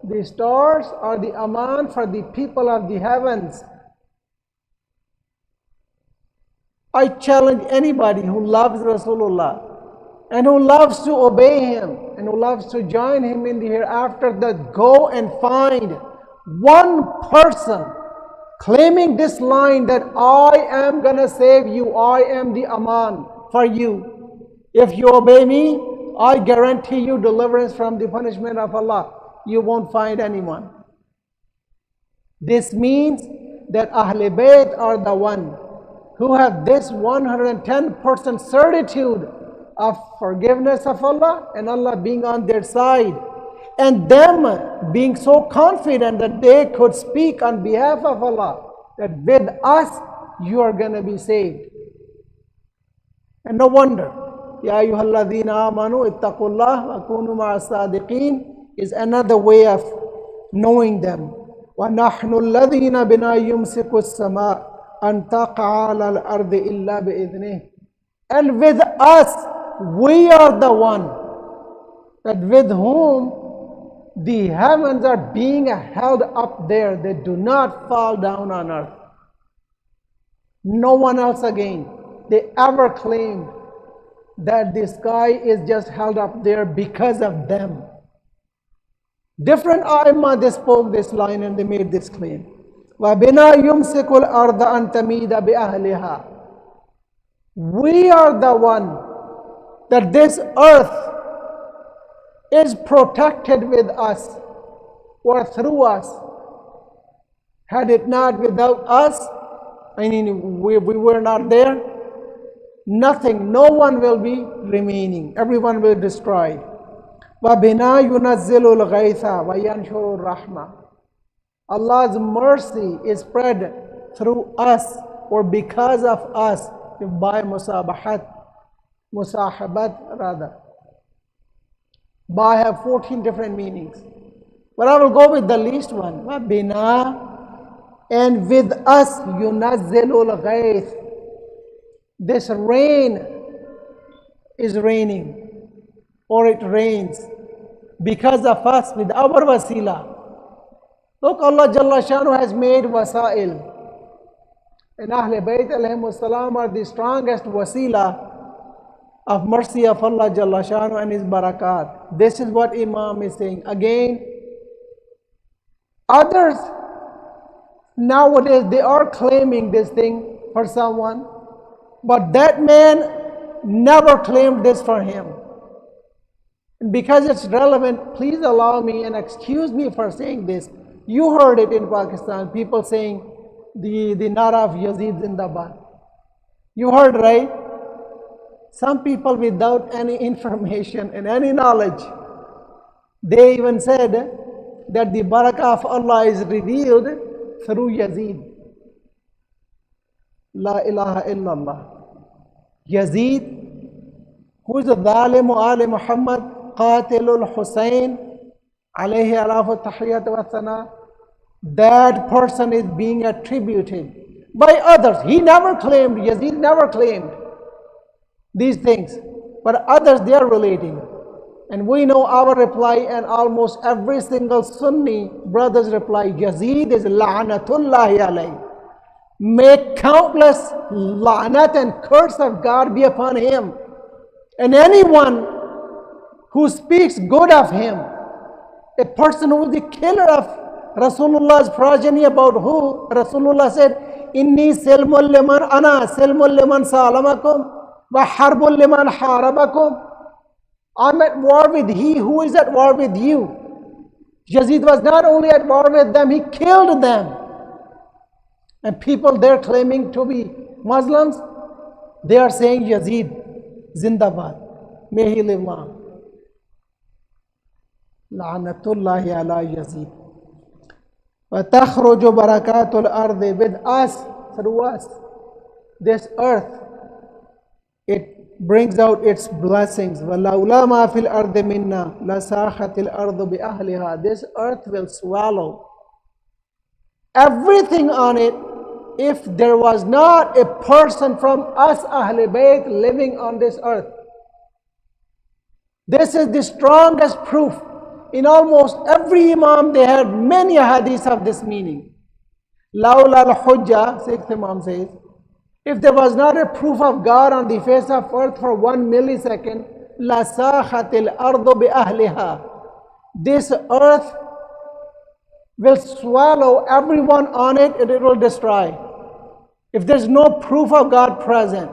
the stars are the aman for the people of the heavens. I challenge anybody who loves Rasulullah and who loves to obey him and who loves to join him in the hereafter, that go and find one person claiming this line that I am going to save you, I am the aman for you. If you obey me, I guarantee you deliverance from the punishment of Allah. You won't find anyone. This means that Ahl Bayt are the one who have this 110% certitude of forgiveness of Allah and Allah being on their side, and them being so confident that they could speak on behalf of Allah, that with us you are going to be saved. And no wonder, Ya ayyuhalladhina amanu ittaqullah wa kunu ma'as sadiqin is another way of knowing them. وَنَحْنُ الَّذِينَ بِنَا يُمْسِكُ السَّمَاءَ أَن تَقَعَ عَلَى الْأَرْضِ إِلَّا بِإِذْنِهِ. And with us, we are the one that with whom the heavens are being held up there. They do not fall down on earth. No one else again, they ever claimed that the sky is just held up there because of them. Different Aimma, they spoke this line and they made this claim. وَبِنَا يُمْسِكُ الْأَرْضَ أَن تَمِيدَ بِأَهْلِهَا. We are the one that this earth is protected with us or through us. Had it not without us, I mean, we were not there, nothing, no one will be remaining. Everyone will destroy. وَبِنَا يُنَزِّلُ الْغَيْثَ وَيَنْشُرُ الرَّحْمَةِ. Allah's mercy is spread through us or because of us by musahabat rather. By have 14 different meanings. But I will go with the least one. وَبِنَا, and with us, يُنَزِّلُ الْغَيْثَ. This rain is raining, or it rains because of us with our wasila. Look, Allah Jalla Shanu has made wasail. And Ahl Bayt alayhimus salam are the strongest wasila of mercy of Allah Jalla Shanu and His barakat. This is what Imam is saying. Again, others nowadays they are claiming this thing for someone, but that man never claimed this for him. And because it's relevant, please allow me and excuse me for saying this. You heard it in Pakistan, people saying the Nara of Yazid Zindabad. You heard, right? Some people without any information and any knowledge, they even said that the barakah of Allah is revealed through Yazid. La ilaha illallah. Yazid, who is the Dhalimu Ali Muhammad, Qatilul Hussein, alayhi alafu tahiyyat wa thana, that person is being attributed by others. He never claimed, Yazid never claimed these things, but others they are relating. And we know our reply, and almost every single Sunni brother's reply, Yazid is la'natullahi alayhi. May countless la'nat and curse of God be upon him. And anyone who speaks good of him, a person who is the killer of Rasulullah's progeny, about who Rasulullah said, Inni silmul liman ana silmul liman salamakum wa harbul liman harabakum. I'm at war with he who is at war with you. Yazid was not only at war with them, he killed them. And people there claiming to be Muslims, they are saying Yazid Zindabad. May he live long. La'natullahi ala Yazid. وَتَخْرُجُ بَرَكَاتُ الْأَرْضِ. With us, through us, this earth, it brings out its blessings. وَلَوْلَا مَا فِي الْأَرْضِ مِنَّا لَسَاخَتِ الْأَرْضُ بِأَهْلِهَا. This earth will swallow everything on it if there was not a person from us Ahl Bayt living on this earth. This is the strongest proof. In almost every Imam they had many hadiths of this meaning. Lawla al-Hujjah, 6th Imam says, if there was not a proof of God on the face of earth for 1 millisecond, لَسَاخَتِ الْأَرْضُ بِأَهْلِهَا. This earth will swallow everyone on it and it will destroy. If there's no proof of God present.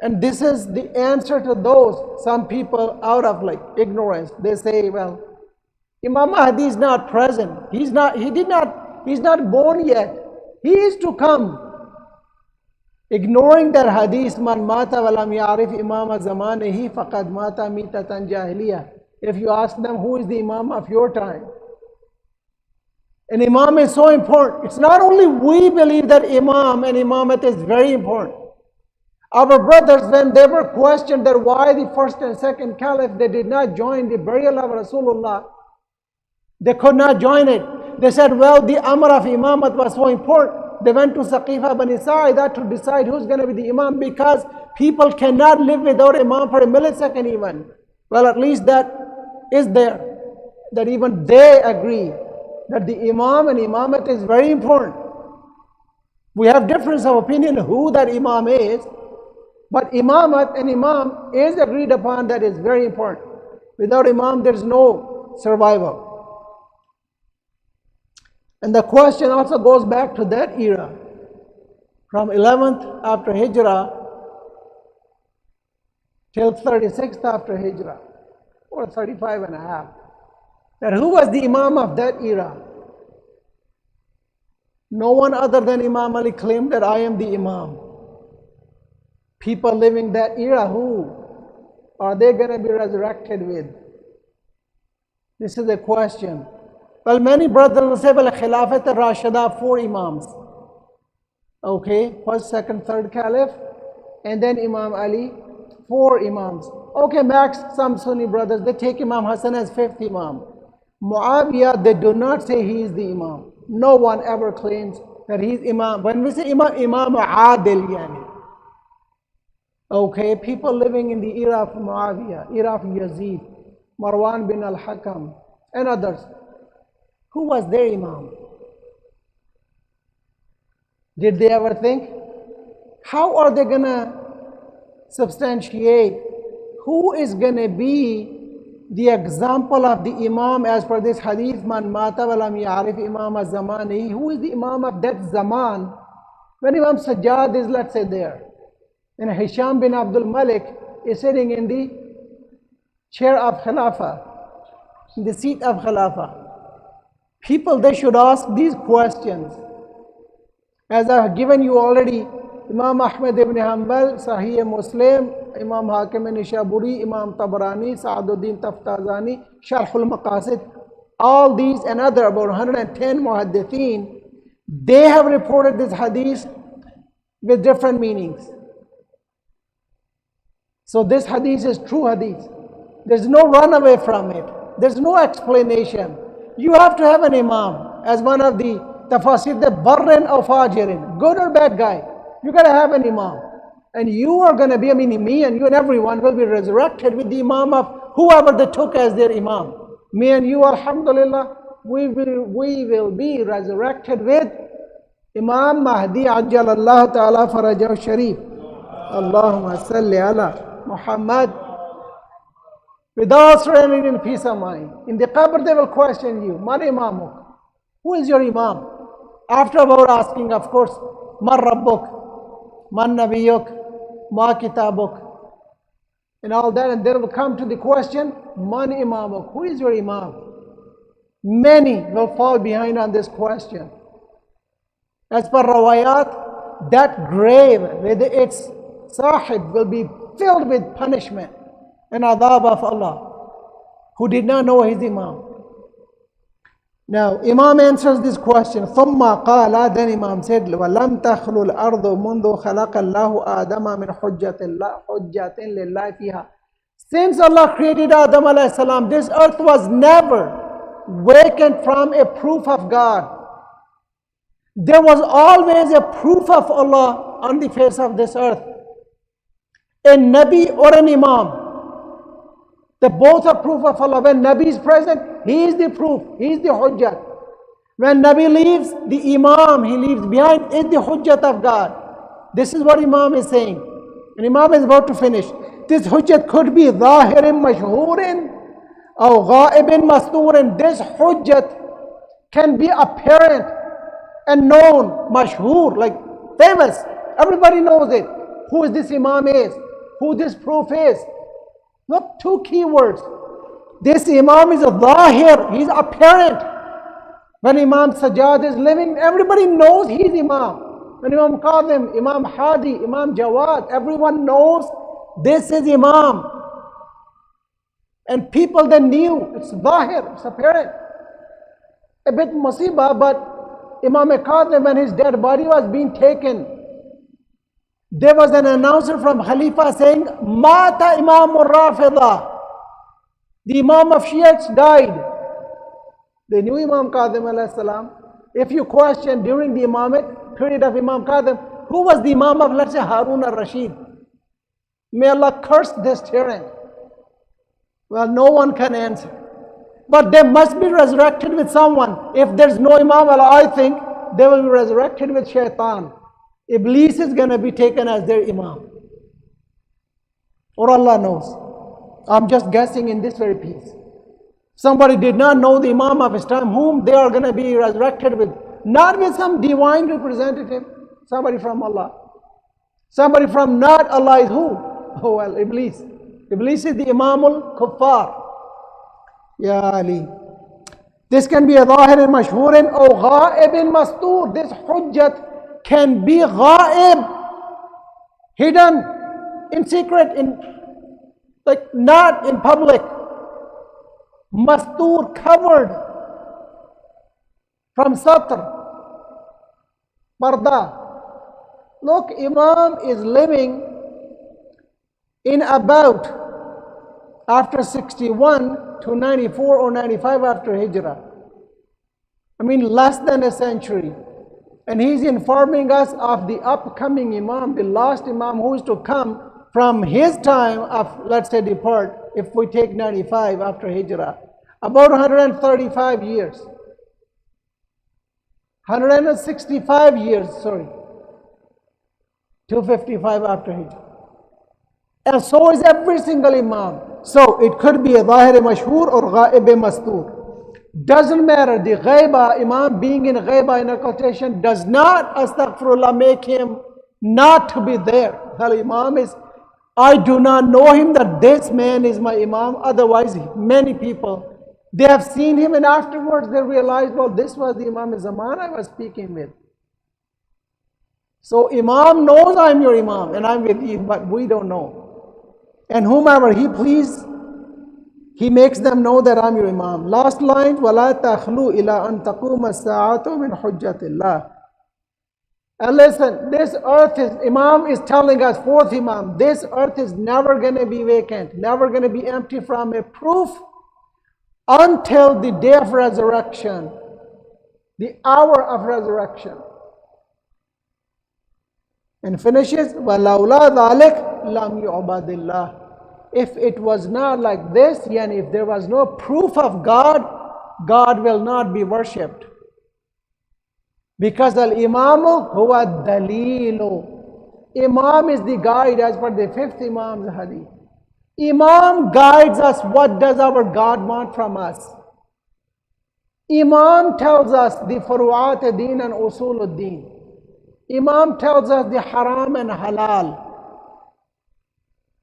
And this is the answer to those. Some people out of like ignorance, they say, well, Imam Mahdi is not present. He's not born yet. He is to come. Ignoring that hadith, man mata walam ya'rif imam zamanihi faqad mata mitatan jahiliya. If you ask them who is the imam of your time, and imam is so important. It's not only we believe that imam and imamat is very important. Our brothers, when they were questioned that why the first and second caliph, they did not join the burial of Rasulullah, they could not join it. They said, well, the amr of imamat was so important. They went to Saqifa Bani Sa'ida to decide who's going to be the imam, because people cannot live without imam for a millisecond even. Well, at least that is there, that even they agree that the imam and imamat is very important. We have difference of opinion who that imam is, but imamat and imam is agreed upon that is very important. Without imam, there is no survival. And the question also goes back to that era, from 11th after Hijrah till 36th after Hijrah, or 35 and a half. That who was the imam of that era? No one other than Imam Ali claimed that I am the imam. People living that era, who are they going to be resurrected with? This is the question. Well, many brothers will say, well, Khilafat al-Rashida, 4 imams. Okay, first, second, third caliph, and then Imam Ali, 4 imams. Okay, max, some Sunni brothers, they take Imam Hassan as 5th imam. Muawiyah, they do not say he is the imam. No one ever claims that he is imam. When we say imam, imam adil yani. Okay, people living in the era of Muawiyah, era of Yazid, Marwan bin al-Hakam, and others. Who was their imam? Did they ever think? How are they going to substantiate who is going to be the example of the imam as per this hadith, man mata walam ya'rif imam az-zamani? Who is the imam of that zaman? When Imam Sajjad is, let's say, there, and Hisham bin Abdul Malik is sitting in the chair of Khilafah, in the seat of Khilafah. People, they should ask these questions. As I have given you already, Imam Ahmad ibn Hanbal, Sahih Muslim, Imam Hakim Nishaburi, Imam Tabarani, Sa'aduddin Taftazani, Sharh al-Maqasid, all these and other, about 110 muhaddithin, they have reported this hadith with different meanings. So this hadith is true hadith. There's no runaway from it. There's no explanation. You have to have an imam, as one of the tafasir, the barrin or fajirin, good or bad guy. You got to have an imam. And you are going to be, me and you and everyone will be resurrected with the imam of whoever they took as their imam. Me and you, alhamdulillah, we will be resurrected with Imam Mahdi Ajjalallahu Ta'ala Farajahu Sharif. Allahumma salli ala Muhammad. Without surrendering in peace of mind. In the qabr they will question you, Man imamuk? Who is your imam? After about asking, of course, Man rabbuk? Man nabiyuk? Ma kitabuk? And all that, and then will come to the question, Man imamuk? Who is your imam? Many will fall behind on this question. As per rawayat, that grave with its sahib will be filled with punishment and adab of Allah, who did not know his imam. Now, Imam answers this question. ثُمَّ قَالَ, then Imam said, وَلَمْ تَخْلُ الْأَرْضُ مُنْذُ خَلَقَ اللَّهُ آدَمَ مِنْ حُجَّةٍ لِلَّهِ فِيهَا. Since Allah created Adam alayhi salam, this earth was never vacant from a proof of God. There was always a proof of Allah on the face of this earth. A Nabi or an Imam, they both are proof of Allah. When Nabi is present, he is the proof, he is the hujjat. When Nabi leaves, the Imam he leaves behind is the hujjat of God. This is what Imam is saying. And Imam is about to finish. This hujjat could be zahirin mashhurin or ghaibin masturin. This hujjat can be apparent and known, mashhur, like famous. Everybody knows it. Who is this Imam is? who this proof is. Look, two key words. This Imam is a Zahir, he's apparent. When Imam Sajjad is living, everybody knows he's Imam. When Imam Qadim, Imam Hadi, Imam Jawad, everyone knows this is Imam. And people then knew, it's Zahir, it's apparent. A bit musibah, but Imam Qadim, when his dead body was being taken, there was an announcer from Khalifa saying, Mata Imam al-Rafida. The Imam of Shiites died. They knew Imam Qadim alayhi salam. If you question during the Imamate period of Imam Qadim, who was the Imam of, let's say, Harun al-Rashid? May Allah curse this tyrant. Well, no one can answer. But they must be resurrected with someone. If there's no Imam, well, I think they will be resurrected with Shaitan. Iblis is going to be taken as their Imam. Or Allah knows. I'm just guessing in this very piece. Somebody did not know the Imam of his time, whom they are going to be resurrected with. Not with some divine representative. Somebody from Allah. Somebody from not Allah is who? Oh well, Iblis. Iblis is the Imam al-Kuffar. Ya Ali. This can be a Zahir and Mashhoorin or Ghaib and Mastur. This Hujjat can be Ghaib, hidden, in secret, like not in public. Mastur, covered from Satr, Parda. Look, Imam is living in about after 61 to 94 or 95 after Hijrah. I mean less than a century. And he's informing us of the upcoming Imam, the last Imam who is to come from his time of, let's say, depart, if we take 95 after Hijrah. About 135 years. 165 years, sorry. 255 after Hijrah. And so is every single Imam. So it could be a Zahir Mashhur or Ghaib Mastur. Doesn't matter, the Ghaiba, Imam being in Ghaiba in occultation does not, astaghfirullah, make him not to be there. The Imam is, I do not know him that this man is my Imam. Otherwise, many people, they have seen him and afterwards they realize, well, this was the Imam Zaman I was speaking with. So Imam knows I'm your Imam and I'm with you, but we don't know. And whomever he please, he makes them know that I'm your Imam. Last line, وَلَا تَخْلُوا إِلَىٰ أَن تَقُومَ السَّاعَةُ مِنْ حُجَّةِ اللَّهِ. And listen, this earth is, Imam is telling us, fourth Imam, this earth is never going to be vacant, never going to be empty from a proof until the day of resurrection, the hour of resurrection. And finishes, وَلَوْلَا ذَلِكَ لَمْ يُعْبَدِ اللَّهِ. If it was not like this, yani if there was no proof of God, God will not be worshipped. Because al-imamu huwa dalilu. Imam is the guide as per the fifth Imam's hadith. Imam guides us what does our God want from us. Imam tells us the furu'at ad-din and usul ad-din. Imam tells us the haram and halal.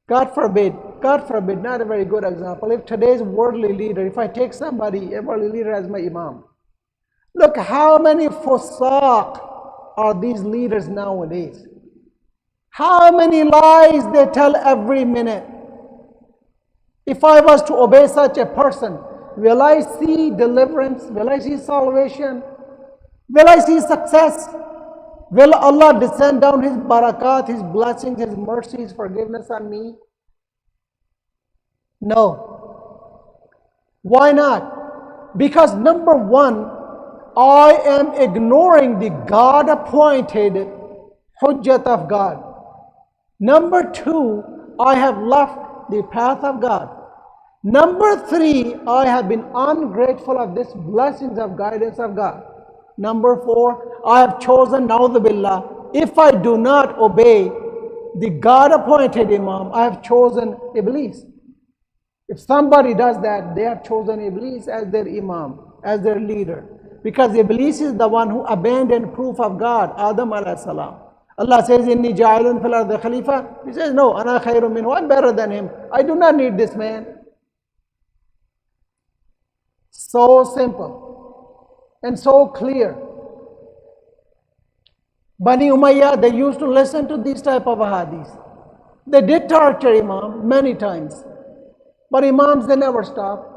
God forbid, not a very good example. If today's worldly leader, if I take somebody, a worldly leader as my Imam, look how many fusaq are these leaders nowadays. How many lies they tell every minute. If I was to obey such a person, will I see deliverance? Will I see salvation? Will I see success? Will Allah descend down His barakat, His blessings, His mercy, His forgiveness on me? No. Why not? Because number one, I am ignoring the God-appointed hujjat of God. Number two, I have left the path of God. Number three, I have been ungrateful of this blessings of guidance of God. Number four, I have chosen, na'udhu billah, if I do not obey the God-appointed Imam, I have chosen Iblis. If somebody does that, they have chosen Iblis as their Imam, as their leader. Because Iblis is the one who abandoned proof of God, Adam alayhi salam. Allah says, Inni ja'ilun fil ardi khalifa. He says, no, ana khayrun minhu. I'm better than him. I do not need this man. So simple and so clear. Bani Umayyah, they used to listen to these type of hadiths. They did torture Imam many times. But Imams, they never stopped.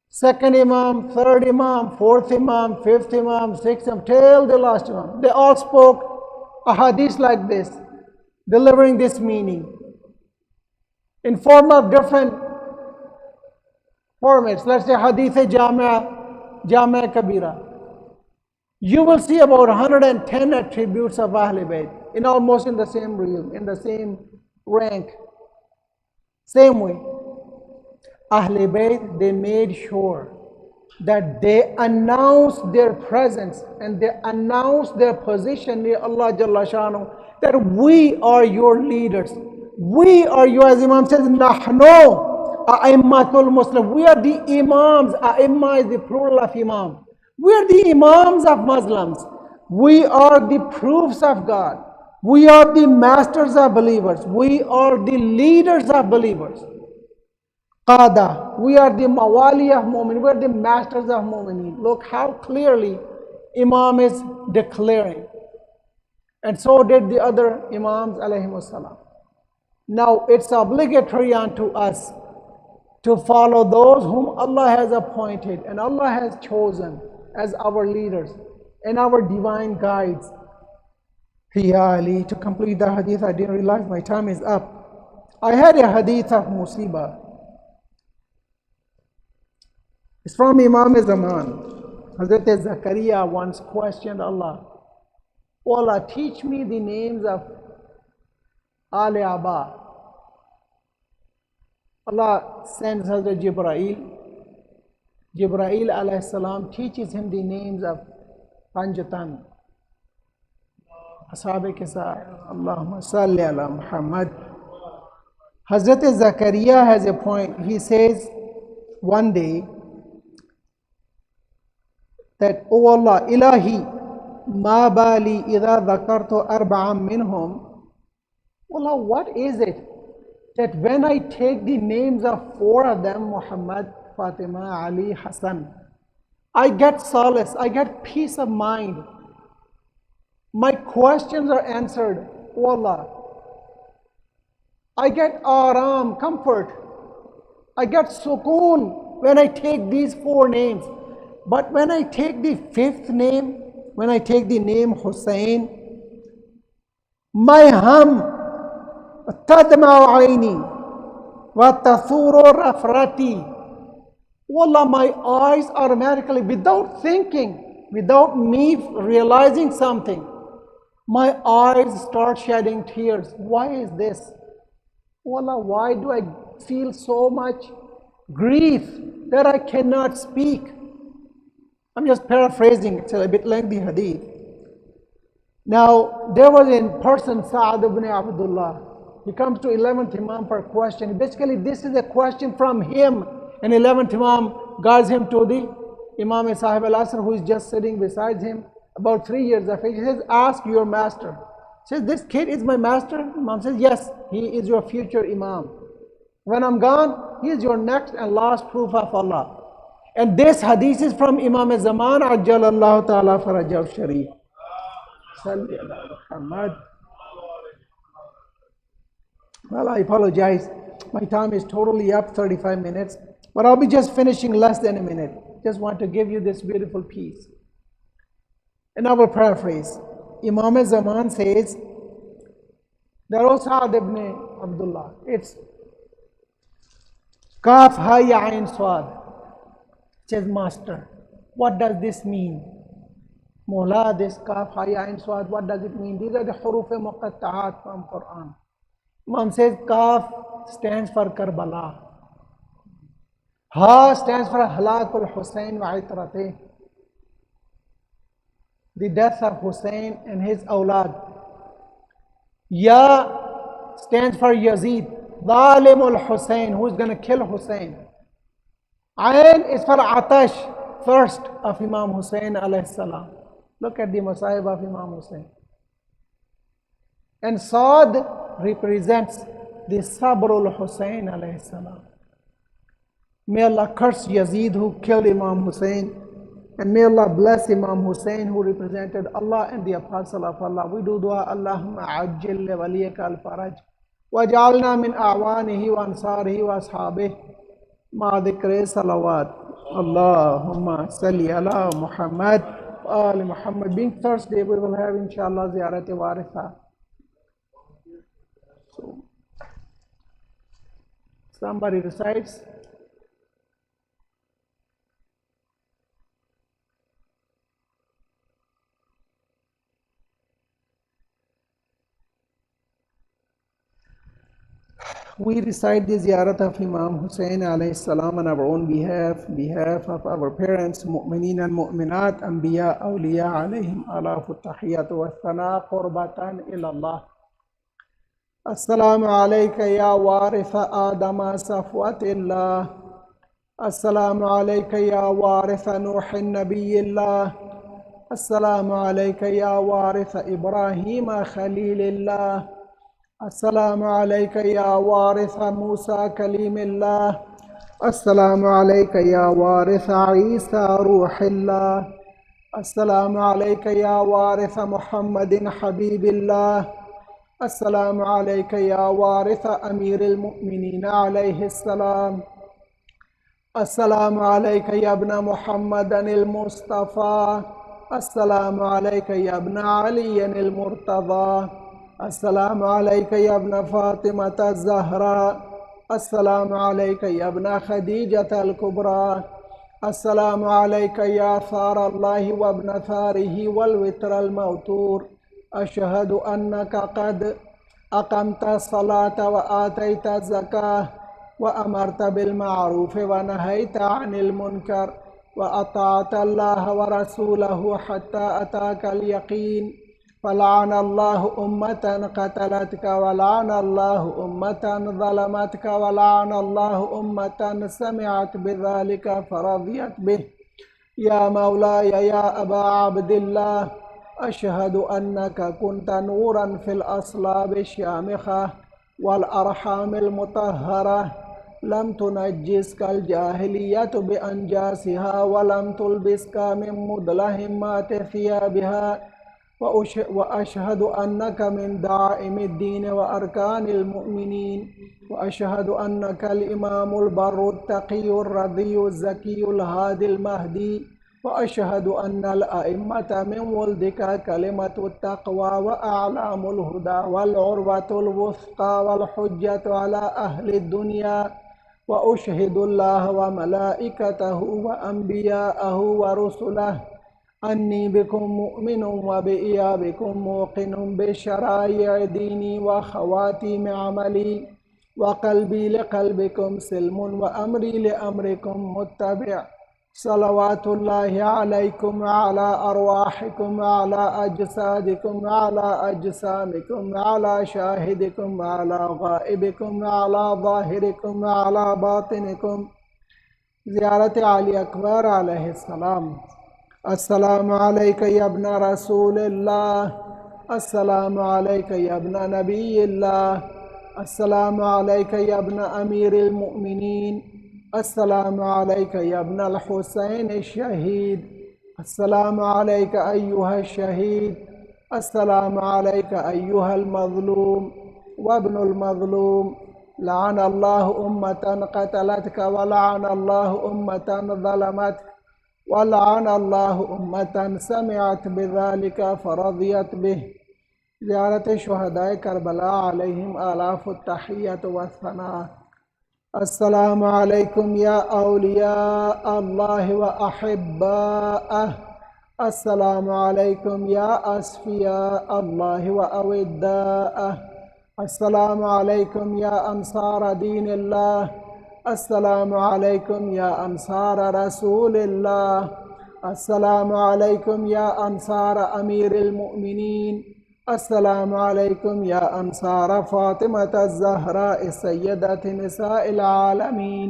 Second Imam, third Imam, fourth Imam, fifth Imam, sixth Imam, till the last Imam. They all spoke a hadith like this, delivering this meaning in form of different formats. Let's say Hadith Jama Kabira. You will see about 110 attributes of Ahlul Bayt in almost in the same realm, in the same rank, same way. Ahlul Bayt, they made sure that they announced their presence and they announced their position near Allah Jalla Shanu, that we are your leaders. We are you, as Imam says, Nahno A'immatul Muslim. We are the Imams. A'imma is the plural of Imam. We are the Imams of Muslims. We are the proofs of God. We are the masters of believers. We are the leaders of believers. Qada, we are the Mawali of Mu'min. We are the masters of Mu'mineen. Look how clearly Imam is declaring. And so did the other Imams alayhimus salam. Now it's obligatory unto us to follow those whom Allah has appointed and Allah has chosen as our leaders and our divine guides. Ya Ali, to complete the hadith, I didn't realize my time is up. I had a hadith of Musibah. It's from Imam Zaman. Hazrat Zakaria once questioned Allah, "Oh Allah, teach me the names of Ali Abba." Allah sends Hazrat Jibreel. Jibreel alayhi salam teaches him the names of Panjatan. Shabe ke saath, Allahumma salli ala Muhammad. Hazrat Zakaria has a point. He says one day that, "Oh Allah, Ilahi, ma bali idha dhakartu arba'am minhum." Allah, what is it that when I take the names of four of them, Muhammad, Fatima, Ali, Hassan, I get solace, I get peace of mind. My questions are answered, oh Allah. I get aram, comfort. I get sukoon when I take these four names. But when I take the fifth name, when I take the name Hussein, my hum, tadma'u aini, wa tathuru rafrati. Wallah, my eyes automatically, without thinking, without me realizing something, my eyes start shedding tears. Why is this? Wallah, why do I feel so much grief that I cannot speak? I'm just paraphrasing, it's a bit lengthy hadith. Now, there was a person, Sa'ad ibn Abdullah. He comes to 11th Imam for a question. Basically, this is a question from him. And 11th Imam guides him to the Imam Sahib al-Asr, who is just sitting beside him, about 3 years of age. He says, "Ask your master." He says, "This kid is my master?" Imam says, "Yes, he is your future Imam. When I'm gone, he is your next and last proof of Allah." And this hadith is from Imam Zaman, Ajjalallahu Ta'ala Farajahu Sharif. Salli ala Muhammad. Well, I apologize. My time is totally up, 35 minutes. But I'll be just finishing less than a minute. Just want to give you this beautiful piece. And I will paraphrase. Imam Zaman says, there was Sa'ad ibn Abdullah. It's Kaf Ha Ya Ain Swad. Says, "Master, what does this mean? Mawla, this Kaf Ha Ya Ain Swad, what does it mean?" These are the huruf muqatta'at from Quran. Imam says, Kaf stands for Karbala. Ha stands for Halakul Hussein wa Itrateh, the death of Hussein and his awlad. Ya stands for Yazid, Zalimul Hussein, who is going to kill Hussein. Ain is for Atash, thirst of Imam Hussein alayhi salam. Look at the Masahib of Imam Hussein. And Saad represents the Sabrul Hussein alayhi salam. May Allah curse Yazid who killed Imam Hussein. And may Allah bless Imam Hussein who represented Allah and the Apostle of Allah. We do dua, Allahumma ajjil li waliyaka al-faraj. Waj'alna min a'wanihi wa ansarihi wa ashabihi. Ma dhikri salawat. Allahumma salli ala Muhammad wa ali Muhammad. Being Thursday, we will have inshallah ziyarat waritha. So, somebody recites. We recite the ziyarat of Imam Hussein alayhi salam on our own behalf of our parents, mu'mineen and mu'minat, anbiya, awliya alayhim alafu tahiyyatu wa thana qurbatan ilallah. Assalamu alayka ya waritha Adama safwatillah. Assalamu alayka ya waritha Nuhin nabiyillah. Assalamu alayka ya waritha Ibrahima khalilillah. السلام عليك يا وارث موسى كليم الله. السلام عليك يا وارث عيسى روح الله. السلام عليك يا وارث محمد حبيب الله. السلام عليك يا وارث أمير المؤمنين عليه السلام. السلام عليك يا ابن محمد المصطفى. السلام عليك يا ابن علي المرتضى. السلام عليك يا ابن فاطمة الزهراء. السلام عليك يا ابن خديجة الكبرى. السلام عليك يا ثار الله وابن ثاره والوتر الموتور. أشهد أنك قد أقمت الصلاة وآتيت الزكاة وأمرت بالمعروف ونهيت عن المنكر وأطعت الله ورسوله حتى أتاك اليقين. فلعن الله أمة قتلتك ولعن الله أمة ظلمتك ولعن الله أمة سمعت بذلك فرضيت به. يا مولاي يا أبا عبد الله، أشهد أنك كنت نورا في الأصلاب الشامخة والأرحام المطهرة، لم تنجسك الجاهلية بأنجاسها ولم تلبسك من مدلهمات ثيابها. وأشهد أنك من دعائم الدين وأركان المؤمنين. وأشهد أنك الإمام البر التقي الرضي الزكي الهادي المهدي. وأشهد أن الأئمة من ولدك كلمة التقوى وأعلام الهدى والعروة الوثقى والحجة على أهل الدنيا. وأشهد الله وملائكته وأنبياءه ورسله أني بكم مؤمن وبإيابكم موقن بشرائع ديني وخواتيم عملي، وقلبي لقلبكم سلم وأمري لأمركم متبع. صلوات الله عليكم وعلى أرواحكم وعلى أجسادكم وعلى أجسامكم وعلى شاهدكم وعلى غائبكم وعلى ظاهركم وعلى باطنكم. زيارة علي أكبر عليه السلام. السلام عليك يا ابن رسول الله. السلام عليك يا ابن نبي الله. السلام عليك يا ابن أمير المؤمنين. السلام عليك يا ابن الحسين الشهيد. السلام عليك أيها الشهيد. السلام عليك أيها المظلوم وابن المظلوم. لعن الله أمة قتلتك ولعن الله أمة ظلمتك ولعن الله أمة سمعت بذلك فرضيت به. زيارة شهداء كربلاء عليهم آلاف التحية والثناء. السلام عليكم يا أولياء الله وأحباءه. السلام عليكم يا أصفياء الله وأوداءه. السلام عليكم يا أنصار دين الله. السلام عليكم يا أنصار رسول الله. السلام عليكم يا أنصار أمير المؤمنين. السلام عليكم يا أنصار فاطمة الزهراء سيدة نساء العالمين.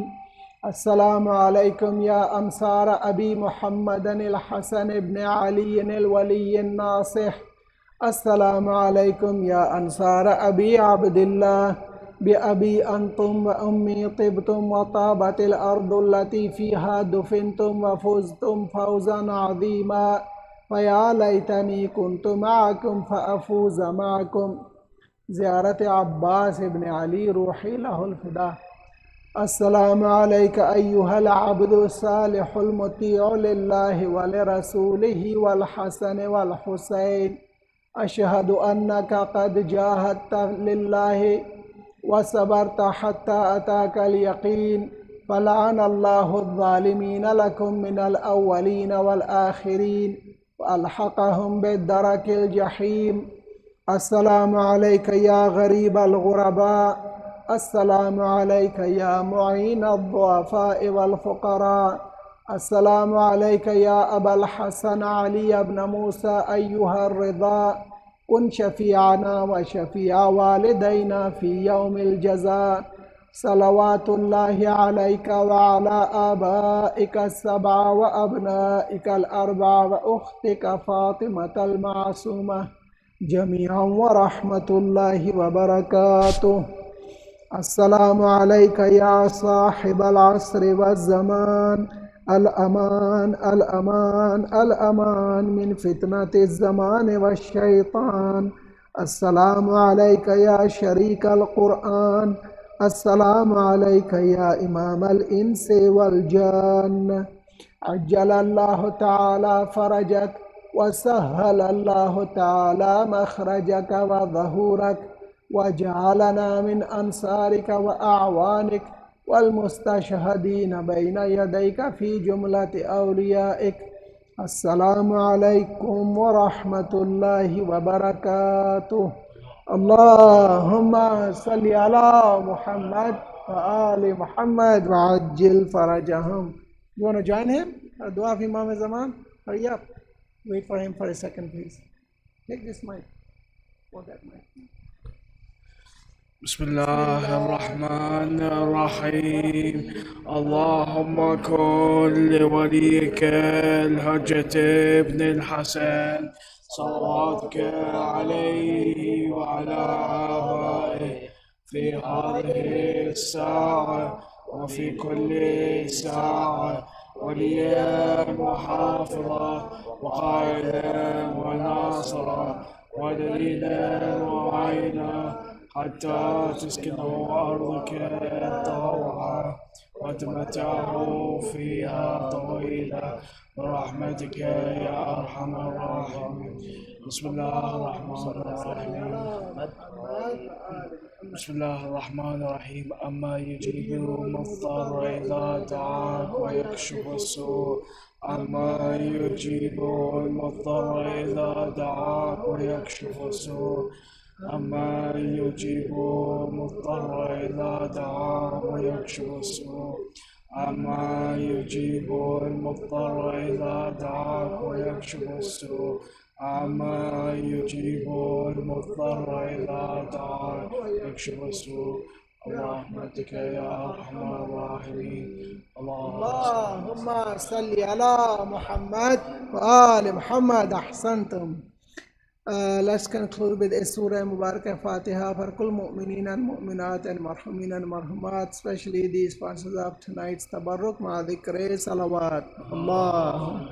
السلام عليكم يا أنصار أبي محمد الحسن بن علي الولي الناصح. السلام عليكم يا أنصار أبي عبد الله بأبي أنتم وأمي طبتم وطابت الأرض التي فيها دفنتم وفزتم فوزا عظيما فيا ليتني كنت معكم فأفوز معكم. زيارة عباس بن علي روحي له الفداء. السلام عليك أيها العبد الصالح المطيع لله ولرسوله والحسن والحسين. أشهد أنك قد جاهدت لله وصبرت حتى أتاك اليقين، فلعن الله الظالمين لكم من الأولين والآخرين وألحقهم بالدرك الجحيم. السلام عليك يا غريب الغرباء. السلام عليك يا معين الضعفاء والفقراء. السلام عليك يا أبا الحسن علي بن موسى أيها الرضا. كن شفيعنا وشفيع والدينا في يوم الجزاء. صلوات الله عليك وعلى آبائك السبع وأبنائك الأربع وأختك فاطمة المعصومة جميعا ورحمة الله وبركاته. السلام عليك يا صاحب العصر والزمان. الأمان الأمان الأمان من فتنة الزمان والشيطان. السلام عليك يا شريك القرآن. السلام عليك يا إمام الإنس والجان. عجل الله تعالى فرجك وسهل الله تعالى مخرجك وظهورك، وجعلنا من أنصارك وأعوانك والمستشهدين بين يديك في جملة أوليائك. السلام عليكم ورحمة الله وبركاته. اللهم صل على محمد وآل محمد وعجل فرجهم. You want to join him? Dua of Imam Zaman? Hurry up. Wait for him for a second, please. Take this mic. Or that mic. بسم الله الرحمن الرحيم. اللهم كن لوليك الحجة ابن الحسن صلواتك عليه وعلى آبائه في هذه الساعة وفي كل ساعة وليا وحافظا وقائدا وناصرا ودليلا وعينا حتى تسكنوا أرضك طوعا وتمتعوا فيها طويلا برحمتك يا أرحم الراحمين. بسم الله الرحمن الرحيم. بسم الله الرحمن الرحيم. أما يجيب المضطر إذا دعاك ويكشف السوء. أما يجيب المضطر إذا دعاك ويكشف السوء. أما يجيب المضطر إذا دعاه ويكشف السوء. أما يجيب المضطر إذا دعاه ويكشف السوء. أما يجيب المضطر إذا دعاه ويكشف السوء. برحمتك يا أرحم الراحمين. اللهم صل على محمد وآل محمد. أحسنتم. Let's conclude with a Surah Mubarakah Fatiha for Kul Mu'mineen and Mu'minat and Marhumin and Marhumat, especially the sponsors of tonight's Tabarruk, Ma'adhikre Salawat. Allah.